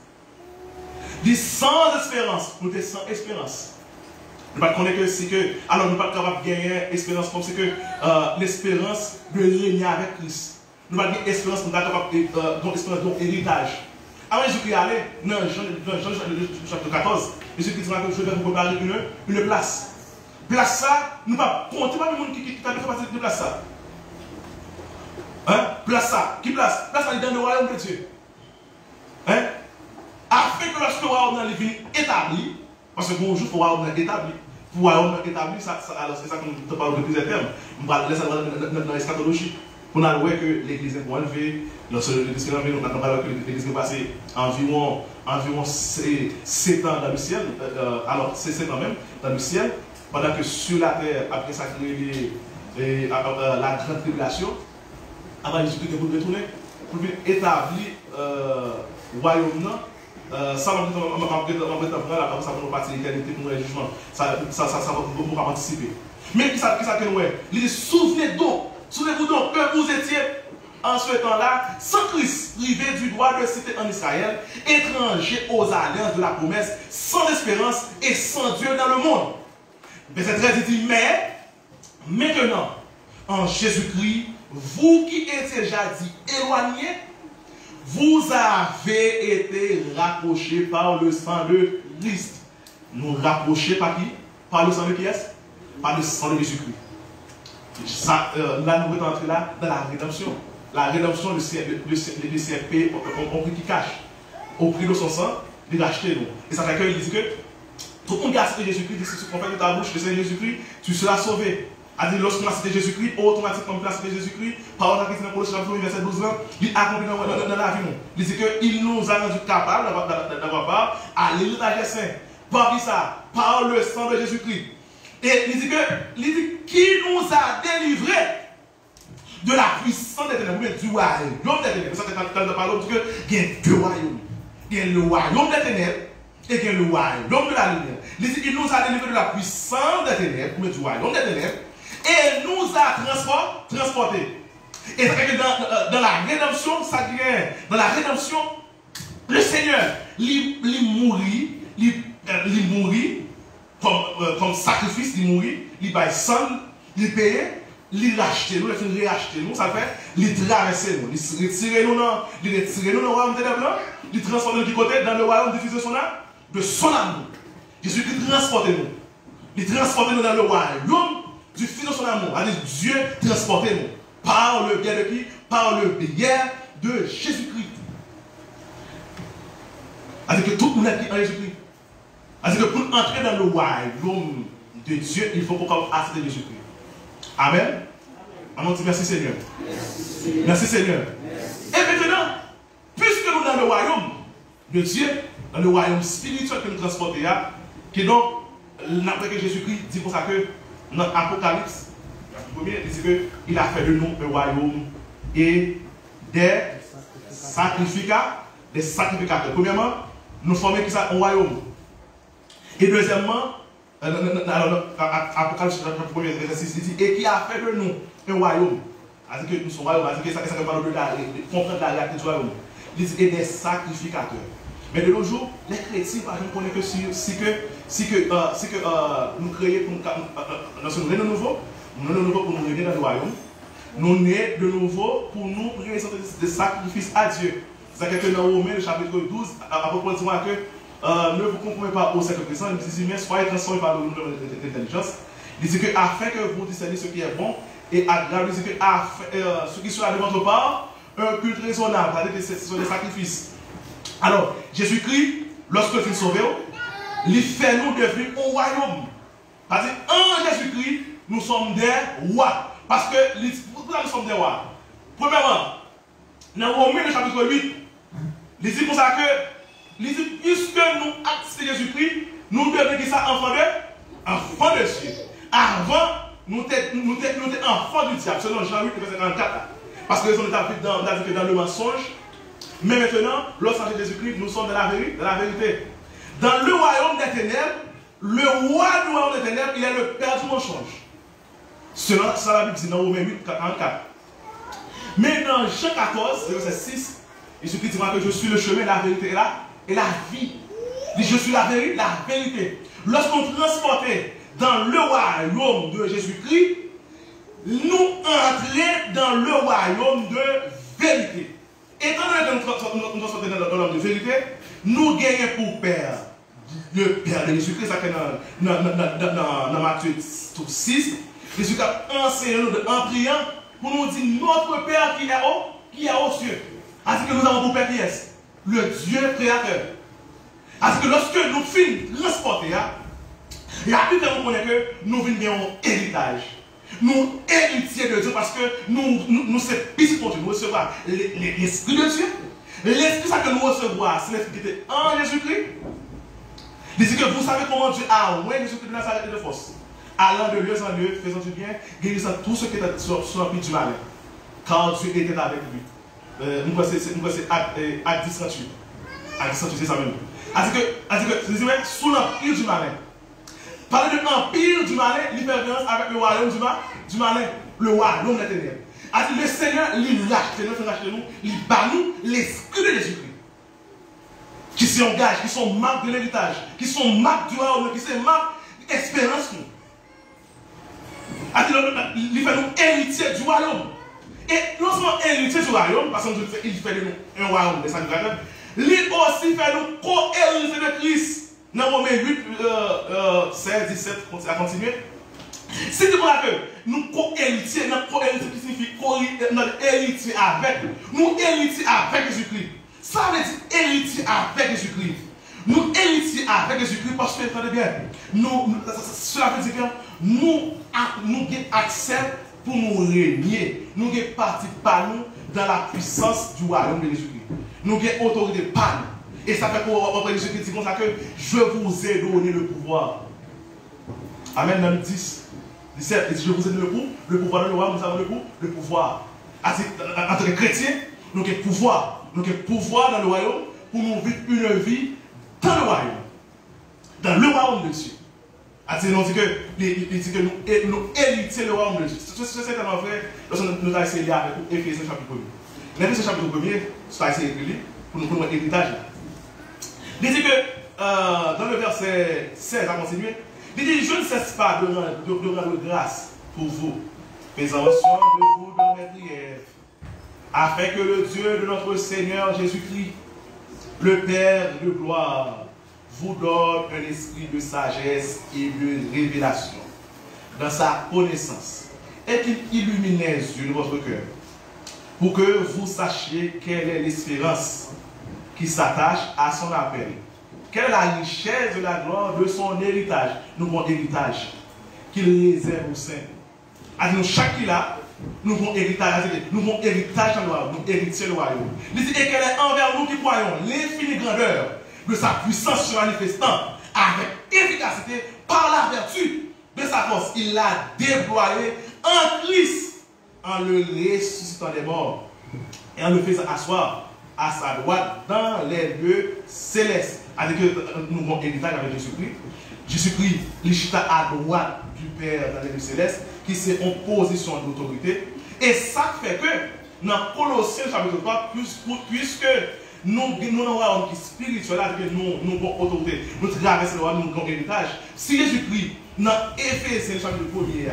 Il dit sans espérance, nous sommes sans espérance. Nous ne connaissons que c'est que, alors nous ne sommes pas capables de gagner espérance comme c'est que l'espérance de régner avec Christ. Nous n'avons pas d'espérance, nous ne sommes pas capables d'espérance donc héritage. Avant Jésus-Christ allait dans Jean chapitre 14, Jésus-Christ dit que je vais vous préparer une place. Place ça, nous ne pouvons pas compter pas le monde qui a fait partie de place ça. Hein? Place ça. Qui place? Place ça dans le royaume de Dieu. Hein? Afin que lorsque le royaume est établi, parce que bonjour, il faut le royaume établi. Pour le royaume établi, c'est ça que nous parlons de plusieurs termes. On va laisser dans l'eschatologie. On a vu que l'église est enlevée. Lorsque l'église est enlevée, nous avons parlé que l'église est passée environ 7 ans dans le ciel. Alors, c'est 7 ans même dans le ciel. Pendant que sur la terre, après ça, la grande tribulation, avant Jésus-Christ pour retourner, pour établir le royaume. Ça va nous partir de l'éternité pour le jugement. Ça va nous participer. Mais qui ça que nous est? Il dit souvenez-vous donc que vous étiez en ce temps-là sans Christ, privé du droit de cité en Israël, étrangers aux alliances de la promesse, sans espérance et sans Dieu dans le monde. Verset 13 dit, mais maintenant, en Jésus-Christ, vous qui étiez jadis éloignés, vous avez été rapprochés par le sang de Christ. Nous rapprochés par qui? Par le sang de qui est-ce? Par le sang de Jésus-Christ. Là, nous sommes entrés là dans la rédemption. La rédemption, le CFP, on prie qui cache. Au prix de son sang, il a racheté nous. Et ça fait qu'il dit que tout le monde qui a cité Jésus-Christ, si tu confesses de ta bouche le Seigneur Jésus-Christ, tu seras sauvé. C'est-à-dire, lorsqu'on a cité Jésus-Christ, automatiquement, on a cité Jésus-Christ, parole de Christ dans Colossiens verset 12, il accomplit dans la vie. Il dit qu'il nous a rendu capables d'avoir part à l'héritage saint. Par qui ça? Par le sang de Jésus-Christ. Et il dit qui nous a délivrés de la puissance des ténèbres, du royaume des ténèbres. Ça, quand on parle de il y a deux royaumes. Il y a le royaume des ténèbres et il y a le royaume de la lumière. Il dit qu'il nous a délivrés de la puissance des ténèbres, du royaume des ténèbres, et nous a transportés. Et ça fait que dans la rédemption, ça vient, dans la rédemption, le Seigneur, il mourit comme sacrifice, il mourit, il paye sang, il paye, il racheter nous, il réacheter nous, ça fait, il traverser nous, il retire nous dans le royaume des ténèbres, il transporte nous du côté dans le royaume de son amour. Jésus qui transporte nous. Il transporte nous dans le royaume du Fils de son amour. Dieu transporte nous. Par le biais de qui? Par le biais de Jésus-Christ. C'est-à-dire que tout le monde est en Jésus-Christ. C'est-à-dire que pour entrer dans le royaume de Dieu, il faut qu'on accepte Jésus-Christ. Amen. On dit merci Seigneur. Merci Seigneur. Et maintenant, puisque nous sommes dans le royaume de Dieu, dans le royaume spirituel que nous transportons, qui donc, après que Jésus-Christ dit pour ça que notre Apocalypse, il dit qu'il a fait de nous un royaume et des sacrificateurs. Premièrement, nous formons un royaume. Et deuxièmement, Apocalypse, le 6, il dit, et qui a fait de nous un royaume. C'est-à-dire que nous sommes royaumes, c'est-à-dire que ça parle de comprendre la réalité du royaume. Il dit, et des sacrificateurs. Mais de nos jours, les chrétiens, par exemple, connaissent que si nous créons pour nous régner de nouveau, pour nous régner dans le royaume, nous nés de nouveau pour nous présenter des sacrifices à Dieu. C'est-à-dire que dans Romains, le chapitre 12, à propos de moi que ne vous conformez pas au sacrifice, il dit, mais soyez transformés par le nouvel intelligence. Il dit que afin que vous discerniez ce qui est bon et agréable, il dit que ce qui sera de votre part, un culte raisonnable, c'est-à-dire que ce sont des sacrifices. Alors, Jésus-Christ, lorsque il sauvé, il fait nous devenir un royaume. Parce qu'en Jésus-Christ, nous sommes des rois. Parce que nous sommes des rois. Premièrement, dans Romains, le chapitre 8, il dit comme ça que, il dit, puisque nous acceptons Jésus-Christ, nous devons dire ça enfant de Dieu. Avant, nous étions enfants du diable, selon Jean 8, verset 44. Parce que nous sommes dans le mensonge. Mais maintenant, lorsqu'on est Jésus-Christ, nous sommes dans la vérité. Dans le royaume des ténèbres, le roi du royaume des ténèbres, il est le père du mensonge. Selon ça, la Bible dit dans Romains 8, 44. Mais dans Jean 14, verset 6, Jésus-Christ dira que je suis le chemin, la vérité et la vie. Il dit, je suis la vérité. Lorsqu'on transportait dans le royaume de Jésus-Christ, nous entrons dans le royaume de vérité. Étant donné que nous transportons dans le royaume de vérité, nous gagnons pour Père le Père de Jésus-Christ, ça fait dans Matthieu 6, Jésus a enseigné nous en priant pour nous dire notre Père qui est aux cieux. Ainsi que nous avons pour Père qui est le Dieu créateur. Ainsi que lorsque nous finissons transporter, la Bible nous connaît que nous venons héritage. Nous héritiers de Dieu parce que nous sommes petits pour Dieu. Nous recevons l'Esprit de Dieu. L'Esprit que nous recevons, c'est l'Esprit qui était en Jésus-Christ. Il dit que vous savez comment Dieu a oint Jésus-Christ de Nazareth de force. Allant de lieu en lieu, faisant du bien, guérissant tout ce qui était sur l'empire du malin. Car Dieu était avec lui. Nous pensons acte 18. Acte 18, c'est ça même. C'est-à-dire que sous l'empire du malin. Parler de l'empire du malin, il fait référence avec le royaume du malin, le royaume des ténèbres. C'est-à-dire le Seigneur, il lâche nous, il bat nous l'esprit de Jésus-Christ. Qui s'engagent, qui sont marques de l'héritage, qui sont marques du royaume, qui sont marques d'espérance. Il fait nous héritiers du royaume. Et non seulement héritiers du royaume, parce qu'il fait de nous un royaume de sacrificateurs, il aussi fait nous co-héritiers de Christ. Dans Romains 8, 16, 17, à continuer. C'est pour ça que nous co-héritiers, notre co-héritier qui signifie notre héritier avec, nous héritiers avec Jésus-Christ. Ça veut dire héritier avec Jésus-Christ. Nous héritiers avec Jésus-Christ parce que, attendez bien, cela veut dire que nous avons accès pour nous régner. Nous avons partie par nous dans la puissance du royaume de Jésus-Christ. Nous avons autorité par nous. Et ça fait que Jésus-Christ dit comme ça que je vous ai donné le pouvoir. Amen, dans le 10, 17, il dit je vous ai donné le pouvoir dans le royaume, nous avons le pouvoir. En tant que chrétiens, nous avons le pouvoir. Nous avons le pouvoir dans le royaume pour nous vivre une vie dans le royaume. Dans le royaume de Dieu. On dit que nous héritons le royaume de Dieu. C'est tellement vrai lorsque nous avons essayé de lire avec Éphésiens chapitre 1er. L'Éphésiens chapitre 1er, c'est à essayer de lire pour nous faire un héritage. Il dit que dans le verset 16 à continuer, il dit je ne cesse pas de rendre grâce pour vous, mais en mention de vous dans mes prières, afin que le Dieu de notre Seigneur Jésus-Christ, le Père de gloire, vous donne un esprit de sagesse et de révélation dans sa connaissance, et qu'il illumine les yeux de votre cœur, pour que vous sachiez quelle est l'espérance qui s'attache à son appel. Quelle est la richesse de la gloire de son héritage? Nous avons héritage qu'il réserve aux saints. Alors, chaque là, nous avons héritage. Nous avons héritage dans le royaume. Nous héritiers le royaume. Il dit et qu'elle est envers nous qui croyons l'infinie grandeur de sa puissance se manifestant avec efficacité par la vertu de sa force. Il l'a déployé en Christ en le ressuscitant des morts et en le faisant asseoir à sa droite dans les lieux célestes. C'est-à-dire que nous avons héritage avec Jésus-Christ. Jésus-Christ, il chita à droite du Père dans les lieux célestes, qui c'est en position d'autorité. Et ça fait que, dans Colossiens chapitre 3, puisque nous avons un royaume qui est spirituel, nous avons autorité, nous traversons le royaume, nous avons héritage. Si Jésus-Christ, dans Éphésiens chapitre 1er,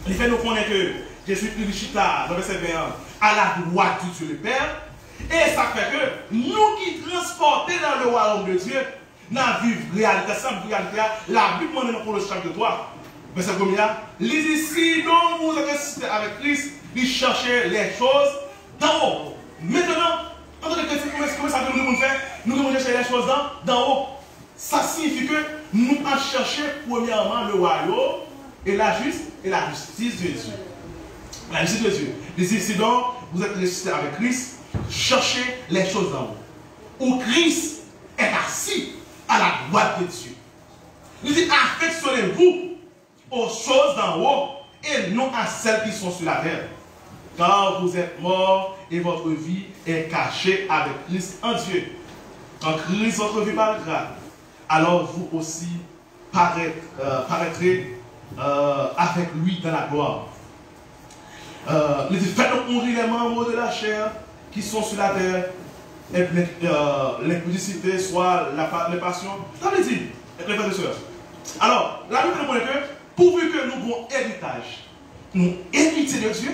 il fait nous connaître que Jésus-Christ, il chita dans verset 21, à la droite du Dieu le Père. Et ça fait que nous qui transportons dans le royaume de Dieu, dans la vie réalité, sans réalité, la Bible demande dans Colossiens chapitre 3, verset 1er, il dit si donc vous êtes ressuscité avec Christ, il cherchez les choses d'en haut. Maintenant, en tant que chrétien, comment ça veut nous faire? Nous devons chercher les choses d'en haut. Ça signifie que nous allons chercher premièrement le royaume et la justice de Dieu. La justice de Dieu. Il dit, si donc vous êtes ressuscité avec Christ, cherchez les choses d'en haut. Où Christ est assis à la droite de Dieu. Il dit, affectionnez-vous aux choses d'en haut et non à celles qui sont sur la terre. Car vous êtes morts et votre vie est cachée avec Christ en Dieu. Quand Christ votre vie paraîtra, alors vous aussi paraîtrez avec lui dans la gloire. Il dit, faites donc mourir les membres de la chair qui sont sur la terre, l'impudicité, soit les passions. Ça veut dire, les frères et sœurs. Alors, la Bible répond que, pourvu que nous avons héritage, nous héritiers de Dieu,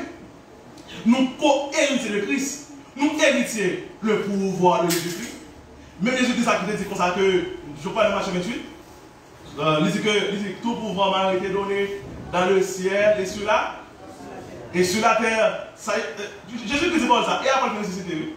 nous co-héritiers de Christ, nous héritiers le pouvoir de Jésus-Christ. Même Jésus-Christ a dit comme ça que, je crois dans Matthieu 28, il dit que tout pouvoir m'a été donné dans le ciel et sur la terre. Jésus-Christ dit pas ça. Et après, il nécessité, oui.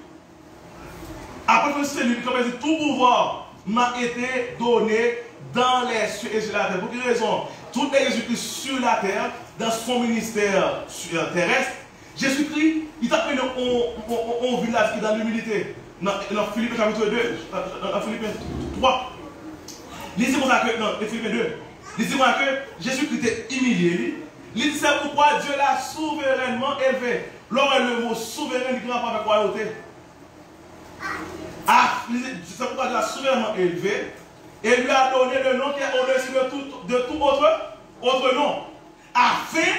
Après, il nécessité, lui, comme il dit, tout pouvoir m'a été donné dans les cieux et sur la terre. Pour quelle raison? Tout est Jésus-Christ sur la terre, dans son ministère terrestre. Jésus-Christ, il t'a pris un village qui est dans l'humilité. Dans Philippiens chapitre 2, dans Philippiens 3. Lisez comme ça que, non, Philippiens 2. Lisez comme ça que Jésus-Christ est humilié. Il dit, c'est pourquoi Dieu l'a souverainement élevé. L'homme le mot souverain, il ne pas avec royauté. C'est pourquoi Dieu l'a souverainement élevé. Et lui a donné le nom qui est au-dessus de tout autre nom. Afin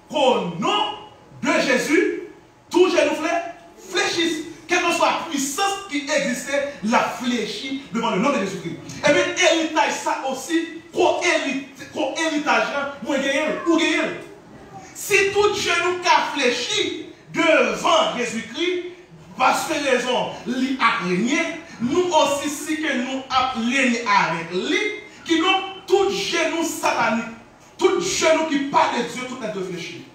qu'au nom de Jésus, tout genou fléchisse. Quelle que soit la puissance qui existait, la fléchit devant le nom de Jésus-Christ. Et bien, héritage, ça aussi, co-héritage, moi, ou gagner. Si tout genou qui fléchi devant Jésus-Christ, parce que raison, lui a régné, nous aussi, si que nous avons régné avec lui, qui n'ont tout genou satanique, tout genou qui parle de Dieu, tout est de fléchi.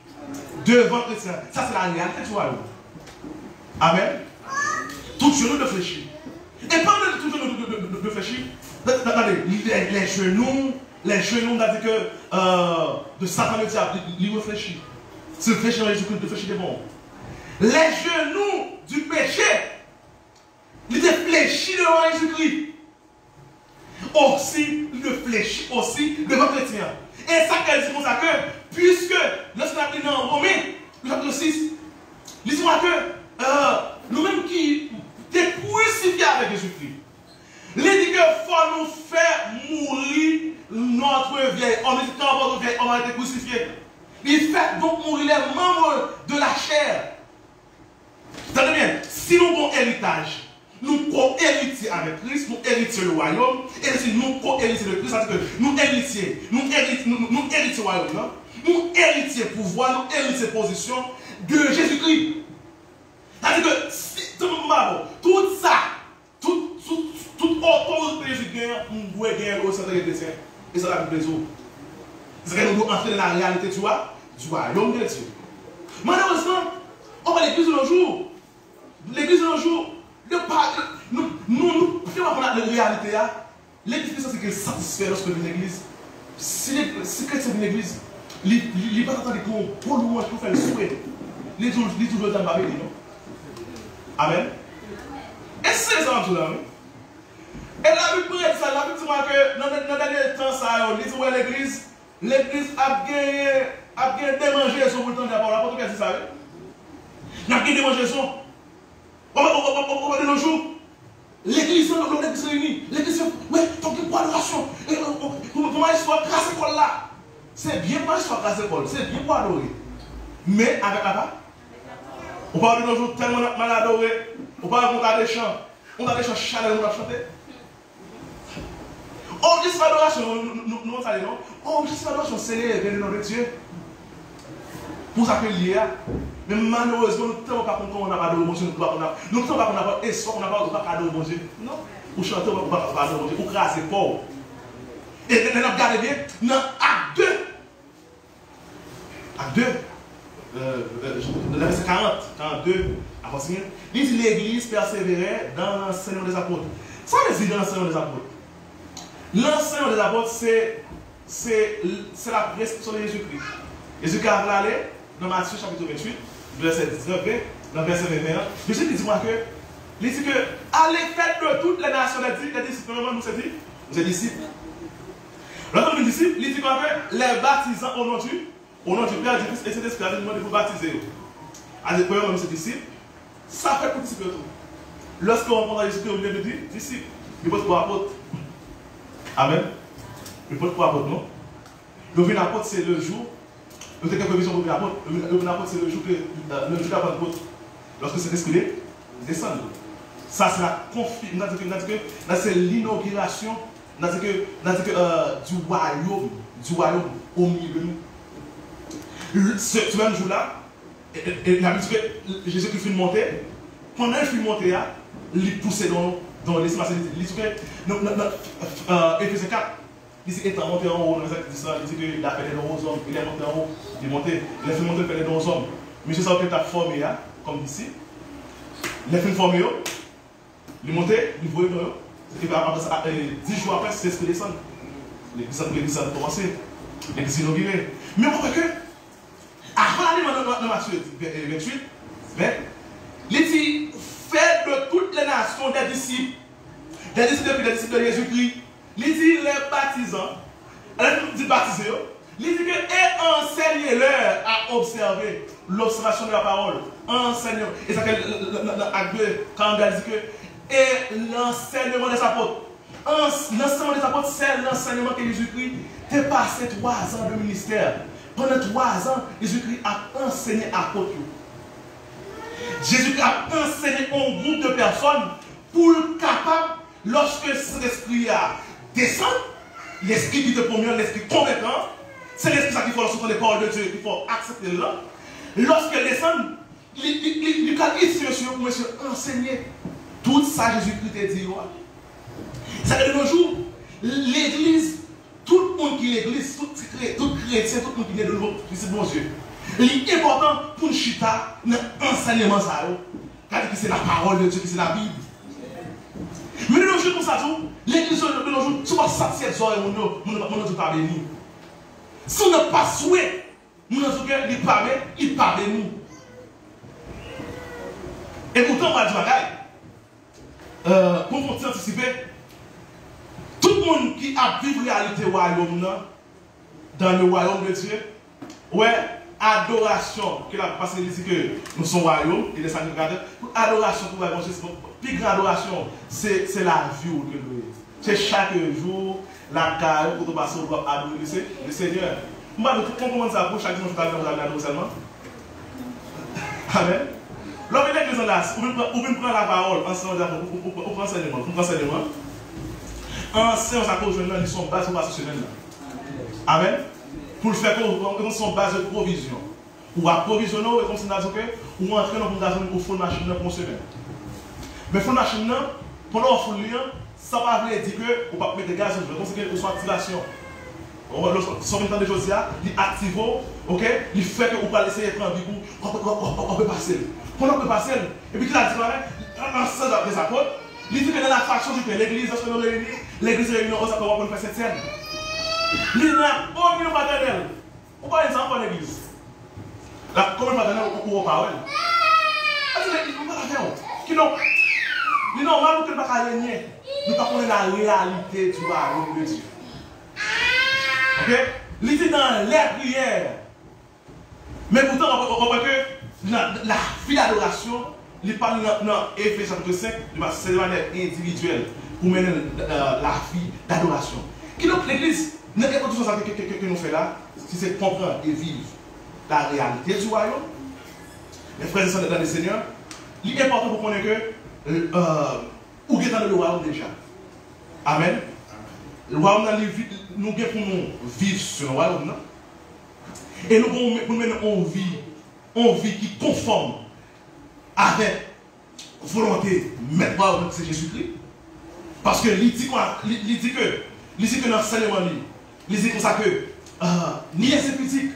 Devant chrétien. Ça, c'est la réalité, tu vois. Amen. Tout genou de fléchi. Et pendant tout genou de fléchi, regardez, les genoux, on a dit que de Satan le diable, il réfléchit. Se fléchit dans Jésus-Christ, de fléchir des bons. Les genoux du péché, il était fléchi devant Jésus-Christ. Aussi, il fléchit aussi devant le chrétien. Et ça qu'elle dit comme ça que, puisque, lorsqu'on a pris dans Romains, le chapitre 6, lisez-moi que nous-mêmes qui sommes crucifiés avec Jésus-Christ, il dit qu'il faut nous faire mourir notre vieil homme. Il dit quand votre vieil homme a été crucifié, il fait donc mourir les membres de la chair. Tenez bien, si nous avons héritage, nous co-héritiers avec Christ, nous héritiers le royaume, et si nous co-héritiers de Christ, c'est-à-dire que nous héritiers le royaume, nous héritiers pouvoir, nous héritiers position de Jésus-Christ. C'est-à-dire que si tout ça, toute autorité Jésus-Christ, nous devons gagner au centre des chrétiens. Et ça va nous plaisir. C'est que nous devons entrer dans la réalité, tu vois, du royaume de Dieu. Malheureusement, on va l'église de nos jours. L'église de nos jours, nous faisons la réalité. L'église, c'est que satisfait lorsque vient l'église. Si chrétien vient l'église, il ne va pas attendre qu'on pour nous pour faire le souhait. Il est toujours dans le babé, non? Amen. Et c'est ça, tout là. Et la Bible dit ça, la Bible dit que dans le dernier temps, ça, l'église a gagné démanger son bouton de la parole. Qu'est-ce que ça veut? Il a gagné démanger son. On va de nos jours. L'église se réunit. L'église, oui, donc il y a adoration. Comment il soit grâce à l'école là? C'est bien pour il soit grâce à l'école, c'est bien pour adorer. Mais avec apa? On parle de nos jours tellement mal adoré. On parle de des chants. On a des chants chaleureux, on a chanté. Oh, juste l'adoration, nous allons non? Oh, juste l'adoration, c'est le nom de Dieu. Pour ça que lié. Mais malheureusement, nous ne sommes pas contents qu'on n'a pas de bon Dieu. Nous ne sommes pas qu'on n'a pas d'espoir, qu'on n'a pas de bon Dieu. Non. Pour chanter, on n'a pas de bon Dieu. Pour craser fort. Et nous regardez bien, dans Acte 2. Acte 2. Le verset 42. Il dit l'église persévérait dans l'enseignement des apôtres. Ça veut dire dans l'enseignement des apôtres. L'enseignement des apôtres, c'est la prescription de Jésus-Christ. Jésus-Christ a parlé, dans Matthieu chapitre 28, verset 19, dans verset 21, Jésus dit-moi que, il dit que, allez faire de toutes les nations, les disciples, nous c'est dit, vous êtes disciples. Lorsque nous disciples, il dit qu'on fait les baptisants au nom du Père, du Fils et de l'Esprit, il demande de vous baptiser. Avec quoi même ces disciples, ça fait pour disciples tout. Lorsqu'on rencontre Jésus-Christ, on vient de dire, disciples, il faut trois apôtres. Amen. Il faut trois apôtres, non? Le vin apôtre, c'est le jour. Nous avons quelques visions pour le vin apôtre. Le vin apôtre, c'est le jour de la Pentecôte. Lorsque c'est l'Esprit descend. Ça, c'est la confirmation. C'est l'inauguration du royaume au milieu de nous. Ce même jour-là, il a dit que Jésus-Christ fut monté. Pendant qu'il fut monté, il poussait dans l'espace. Il dit que Éphésiens 4, il dit étant monté en haut, il dit qu'il a fait des dons aux hommes. Il est monté en haut, il est monté, il a fait monter des dons aux hommes. Mais c'est ça qu'il a formé, comme ici. Il a fait formé, il est monté, il voyait dans eux. 10 jours après, c'est ce que descend. L'église a commencé. L'église inaugurée. Mais on voit que, avant d'aller dans Matthieu 28, il dit, faites de toutes les nations des disciples de Jésus-Christ. Il dit, les baptisants, il dit baptiser, il dit que, et enseignez-leur à observer l'observation de la parole. Enseignez. Et ça, acte 2, quand il dit que, et l'enseignement des apôtres. L'enseignement des apôtres, c'est l'enseignement que Jésus-Christ a passé 3 ans de ministère. Pendant 3 ans, Jésus-Christ a enseigné apôtres. Jésus-Christ a enseigné un groupe de personnes pour être capable, lorsque cet esprit descend, l'esprit qui te promène, l'esprit convaincant, c'est l'esprit qui faut lorsqu'on les paroles de Dieu, il faut accepter là. Lorsqu'il descend, il a dit, monsieur, enseigner. Tout ça, Jésus-Christ a dit. Ça fait de nos jours, l'église, tout le monde qui est l'église, tout chrétien, tout le monde qui est de l'autre, c'est bon Dieu. L'important pour nous chita, dans l'enseignement, c'est la parole de Dieu, c'est la Bible. Mais de nos jours, comme ça, l'église de nos jours, tu vas satisfaire les oreilles, nous ne pas béni. Si on n'a pas souhait, nous ne sommes pas béni, il pas béni. Et pourtant, on va dire, pour continuer à anticiper, tout le monde qui a vécu la réalité royaume dans le royaume de Dieu, ouais, adoration, parce qu'il dit que nous sommes royaume, il est sanctificateur, adoration pour la plus grande adoration, c'est la vie que nous. C'est chaque jour, la carrière pour passer au adorer le Seigneur. Moi, on commence à pour chaque jour, je vais adorer seulement. Amen. Lorsque l'église là, vous prendre la parole, pour enseignement, enseignons à cause de nous, ils sont basés sur ce semaine là. Amen. Pour le faire, ils sont basés de provision. Ou à provisionner, comme c'est dit que, ou entrer dans une gazon pour faire une machine pour une semaine. Mais faire une machine, pendant qu'on fait le ça ne veut dire que vous ne pouvez pas mettre des gaz, c'est que soit activation. Son temps de Josia, il active, ok? Il fait que vous ne pouvez pas laisser prendre du coup, on peut passer. Pendant qu'on peut passer, et puis qu'il a dit, ensemble des apôtres, il dit que dans la faction du Père, l'église, lorsque nous réunissons, l'église réunit aux apôtres pour faire cette scène. Il n'y a pas de paternel. On parle d'enfant dans l'église. La commune paternelle, on court aux paroles. Il ne pas la faire. Il est normal que nous ne pas régner. Nous ne pas connaître la réalité du royaume de Dieu. Ok? Il est dans les prières. Mais pourtant, on voit que la vie d'adoration, il parle dans Éphésiens chapitre 5, c'est de manière individuelle pour mener la vie d'adoration. Qui donc l'église, n'importe quelle chose que nous faisons là, si c'est comprendre et vivre la réalité du royaume, les frères et sœurs dans le Seigneur, il est important pour connaître que où est dans le royaume déjà. Amen. Le royaume, nous avons pour nous vivre sur le royaume. Et nous avons une vie qui conforme avec la volonté de mettre royaume, c'est Jésus-Christ. Parce que il dit que dans l'enseignement, il dit comme ça que ni les sceptiques,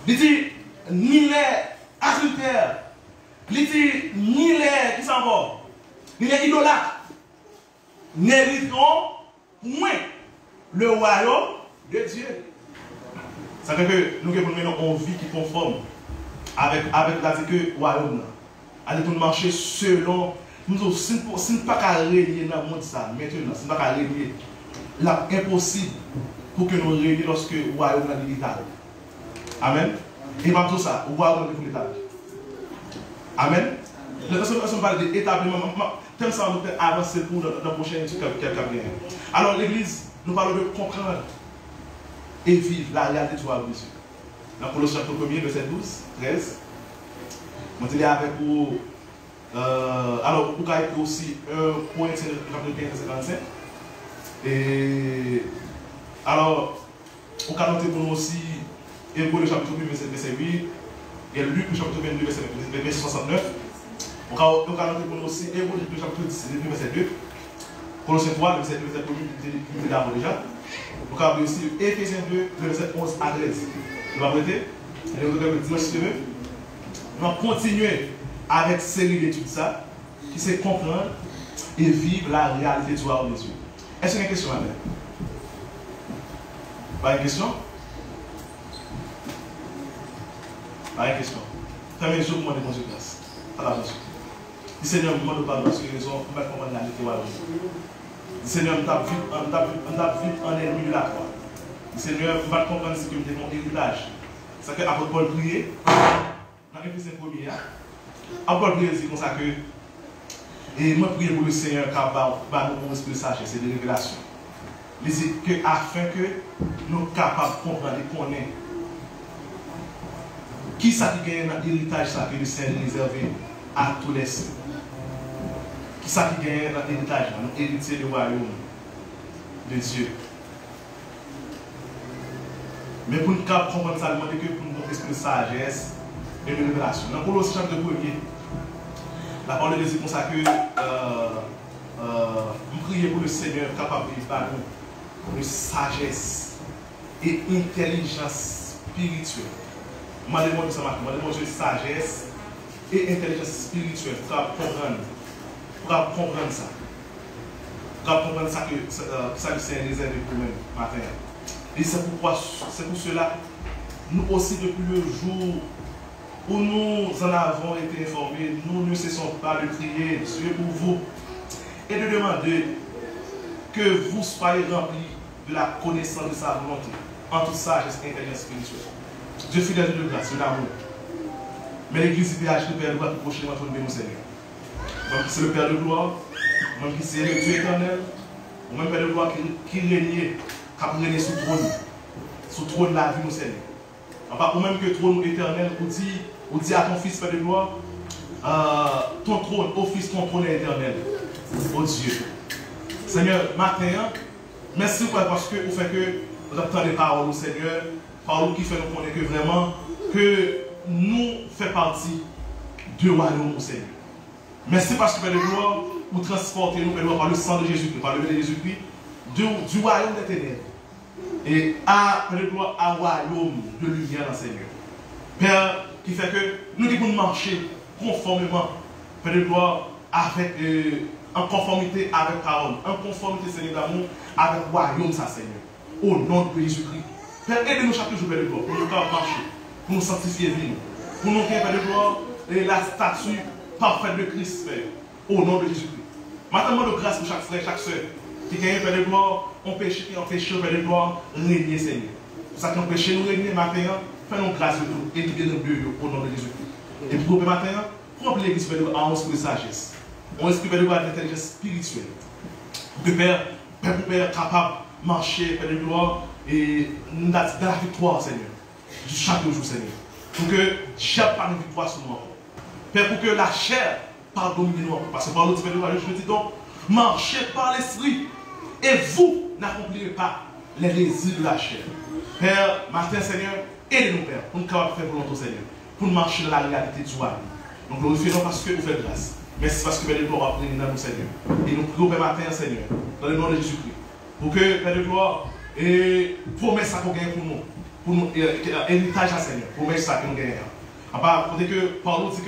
il dit ni les adultères, il dit ni les qui s'en vont, ni les idolâtres n'hériteront moins le royaume de Dieu. Ça fait que nous avons une vie qui est conforme avec la vie que royaume. Allez pour marcher selon. Nous si nous ne pas relier dans le monde ça, maintenant, si nous ne pas relier, là, impossible pour que nous relions lorsque le royaume est l'État. Amen. Et pas tout ça, le royaume est l'État. Amen. Lorsque nous parlons d'établir, comme ça, nous peut avancer pour la prochaine quelqu'un bien. Alors, l'Église, nous parlons de comprendre et vivre la réalité du royaume de Dieu. Dans Colossiens chapitre 1er, verset 12, 13, on dit avec vous. Alors, vous avez aussi un point chapitre 15, verset 45. Et alors, vous avez noté pour nous aussi Hébreux le chapitre 1, verset 8, et Luc le chapitre 22, verset 69. Vous avez noté pour nous aussi Hébreux le chapitre 10, verset 2. Colossiens 3, verset 2, verset 1, d'avant déjà. Vous avez aussi Éphésiens 2, verset 11 à 13. Vous avez arrêté. Et vous avez dimanche suivant. Nous allons continuer avec cette série d'études ça, qui c'est comprendre et vivre la réalité du royaume de Dieu. Est-ce qu'il y a une question à faire? Pas une question? Pas une question. Combien de jours vous demandez de grâce? Pas la question. Le Seigneur me demande de parler parce que raison pour comprendre la réalité du royaume de Dieu. Le Seigneur me tape vite en ennemi de la croix. Le Seigneur va comprendre ce que nous devons héritage. C'est que après Paul prier, dans l'Éphésiens 1er, après Paul prier, c'est comme ça que, et moi prier pour le Seigneur car nous pour esprit de sagesse et de révélation. Afin que nous soyons capables de comprendre et connaître qui ça qui gagne dans l'héritage que le Seigneur réservé à tous les saints. Qui ça qui gagne dans l'héritage, nous héritiers du royaume de Dieu. Mais pour nous comprendre ça, nous demandons que pour nous avoir esprit de sagesse et de révélation. Dans Colossiens chapitre 1er, la parole de Dieu comme ça que nous prions pour le Seigneur capable de vivre nous de sagesse et intelligence spirituelle. Je demande ça, je demande de sagesse et intelligence spirituelle pour comprendre ça. Pour comprendre ça que ça le Seigneur réservé pour nous matin. Et c'est pour cela, nous aussi depuis le jour où nous en avons été informés, nous ne cessons pas de prier Dieu pour vous et de demander que vous soyez remplis de la connaissance de sa volonté, en toute sagesse et intelligence spirituelle. Dieu fidèle de grâce, de l'amour. Mais l'Église IPH, le Père de gloire, prochainement tourner mon Seigneur. Même qui c'est le Père de gloire, même qui c'est le Dieu éternel, ou même Père de gloire qui régnait, qui a régné sous le trône de la vie, mon Seigneur. Ou même que le trône éternel, ou dit à ton Fils, Père de gloire, ton trône, ô Fils, ton trône est éternel. Ô Dieu. Seigneur, matin, merci parce que vous faites que vous entendez des paroles au Seigneur, paroles qui fait nous connaître que vraiment que nous faisons partie du royaume au Seigneur. Merci parce que Père de gloire, vous transportez nous, Père de gloire, par le sang de Jésus-Christ, par le sang de Jésus-Christ, du royaume des ténèbres. Et à Père de gloire, à royaume de lumière dans le Seigneur. Père, qui fait que nous devons marcher conformément, Père de gloire, avec, en conformité avec la parole, en conformité, Seigneur d'amour, avec le royaume, ça, Seigneur. Au nom de Jésus-Christ. Père, aidez-nous chaque jour, Père de gloire, pour nous marcher, pour nous sanctifier, pour nous faire, Père de gloire, et la statue parfaite de Christ, Père, au nom de Jésus-Christ. Maintenant, de grâce pour chaque frère, chaque soeur, qui gagne, Père de gloire, on péché, Père de gloire, régner, Seigneur. Pour ça qu'on péché, nous régner, matin, fais-nous grâce de nous, et libérez-nous de Dieu, au nom de Jésus-Christ. Et pour le matin, remplis l'église, Père de gloire, en esprit de sagesse, en esprit, Père de gloire, d'intelligence spirituelle. Pour que Père, capable de marcher, Père de gloire, et dans la victoire, Seigneur, du chaque jour, Seigneur. Pour que chaque part de victoire sur nous. Père, pour que la chair parle dominer nous. Parce que par l'autre, Père de gloire, je dis donc, marchez par l'esprit, et vous n'accomplirez pas les désirs de la chair. Père, matin, Seigneur, aidez-nous, Père, pour nous capables de faire volonté, Seigneur, pour nous marcher dans la réalité du royaume. Donc, nous glorifions parce que vous faites grâce. Merci parce que Père de gloire a pris dans nous, Seigneur. Et nous prions, Père, matin, Seigneur, dans le nom de Jésus-Christ, pour que, Père de gloire, et promesse ça qu'on gagne pour nous, héritage à Seigneur, promesse ça que nous gagnons. À part, côté que, Paul dit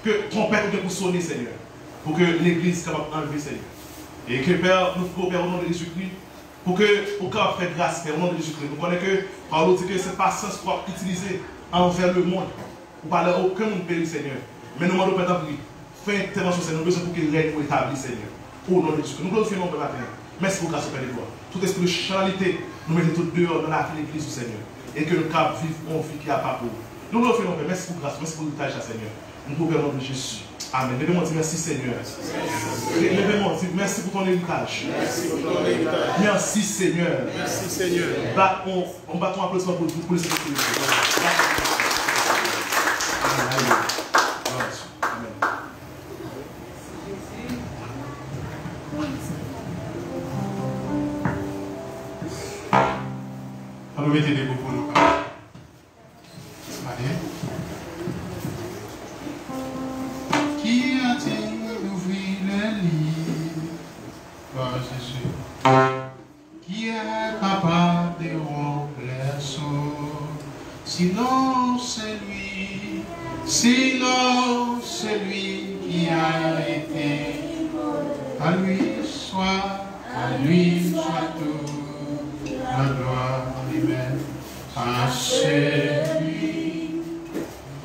que trompette pour sonner, Seigneur, pour que l'Église soit capable d'enlever, Seigneur. Et que, Père, nous prions, Père, au nom de Jésus-Christ, Pour qu'on fasse grâce, au nom de Jésus-Christ. Nous connaissons que Paul dit que c'est patience pour utiliser envers le monde. Pour parler aucun monde périt, Seigneur. Mais nous demandons Père d'abri. Fais intervention, Seigneur. Nous besoin pour qu'il règne pour établir, Seigneur. Au nom de Jésus-Christ. Nous glorifions le matin. Merci pour grâce, Père de gloire. Tout esprit de charnalité, nous mettons tout dehors dans la vie de l'Église du Seigneur. Et que le cap vive en vie qui a pas pour nous. Nous glorifions le Père. Merci pour grâce. Merci pour l'héritage, Seigneur. Nous pouvons au nom de Jésus. Amen. Levez-moi dire merci Seigneur. Levez-moi dire merci pour ton héritage. Merci pour ton héritage. Merci Seigneur. Merci Seigneur. On bat ton applaudissement pour le Seigneur. Amen. On nous mettre des mots pour nous. Allez. Qui a-t-il ouvert les livres? Gloire à Jésus. Qui est capable de remplir son? Sinon c'est lui qui a été. À lui soit tout la gloire humaine. À celui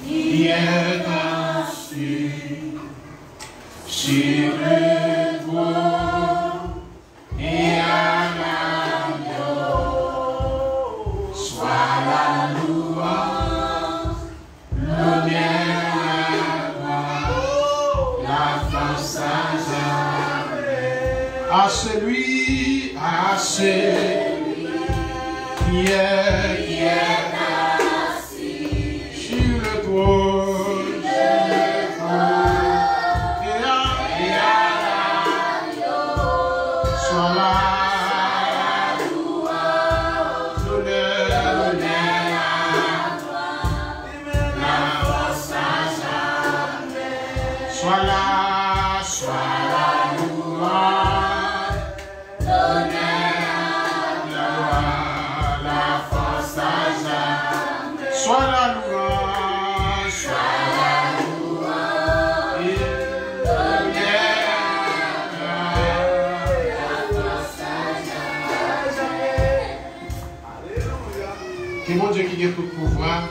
qui est assis sur le trône et à l'agneau, soit la louange, l'honneur, la gloire, la force à celui qui est assis sur le trône. Que mon Dieu qui a tout pouvoir,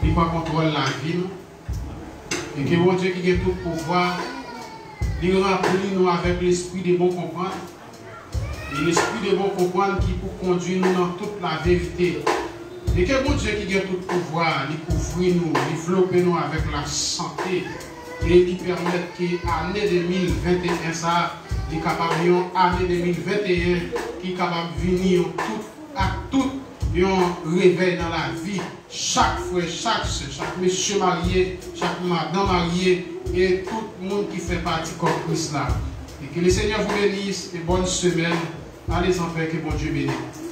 il va contrôler la vie. Et que mon Dieu qui a tout pouvoir, il remplit nous avec l'esprit de bon comprendre. Et l'esprit de bon comprendre qui peut conduire nous dans toute la vérité. Et que mon Dieu qui a tout pouvoir, il couvre nous, il développe nous avec la santé. Et il permet que l'année 2021, ça, il est capable de l'année 2021 qui est capable de venir à tout. Un réveil dans la vie, chaque frère, chaque soeur, chaque monsieur marié, chaque madame mariée et tout le monde qui fait partie comme Christ là. Et que le Seigneur vous bénisse et bonne semaine. Allez en paix, que bon Dieu bénisse.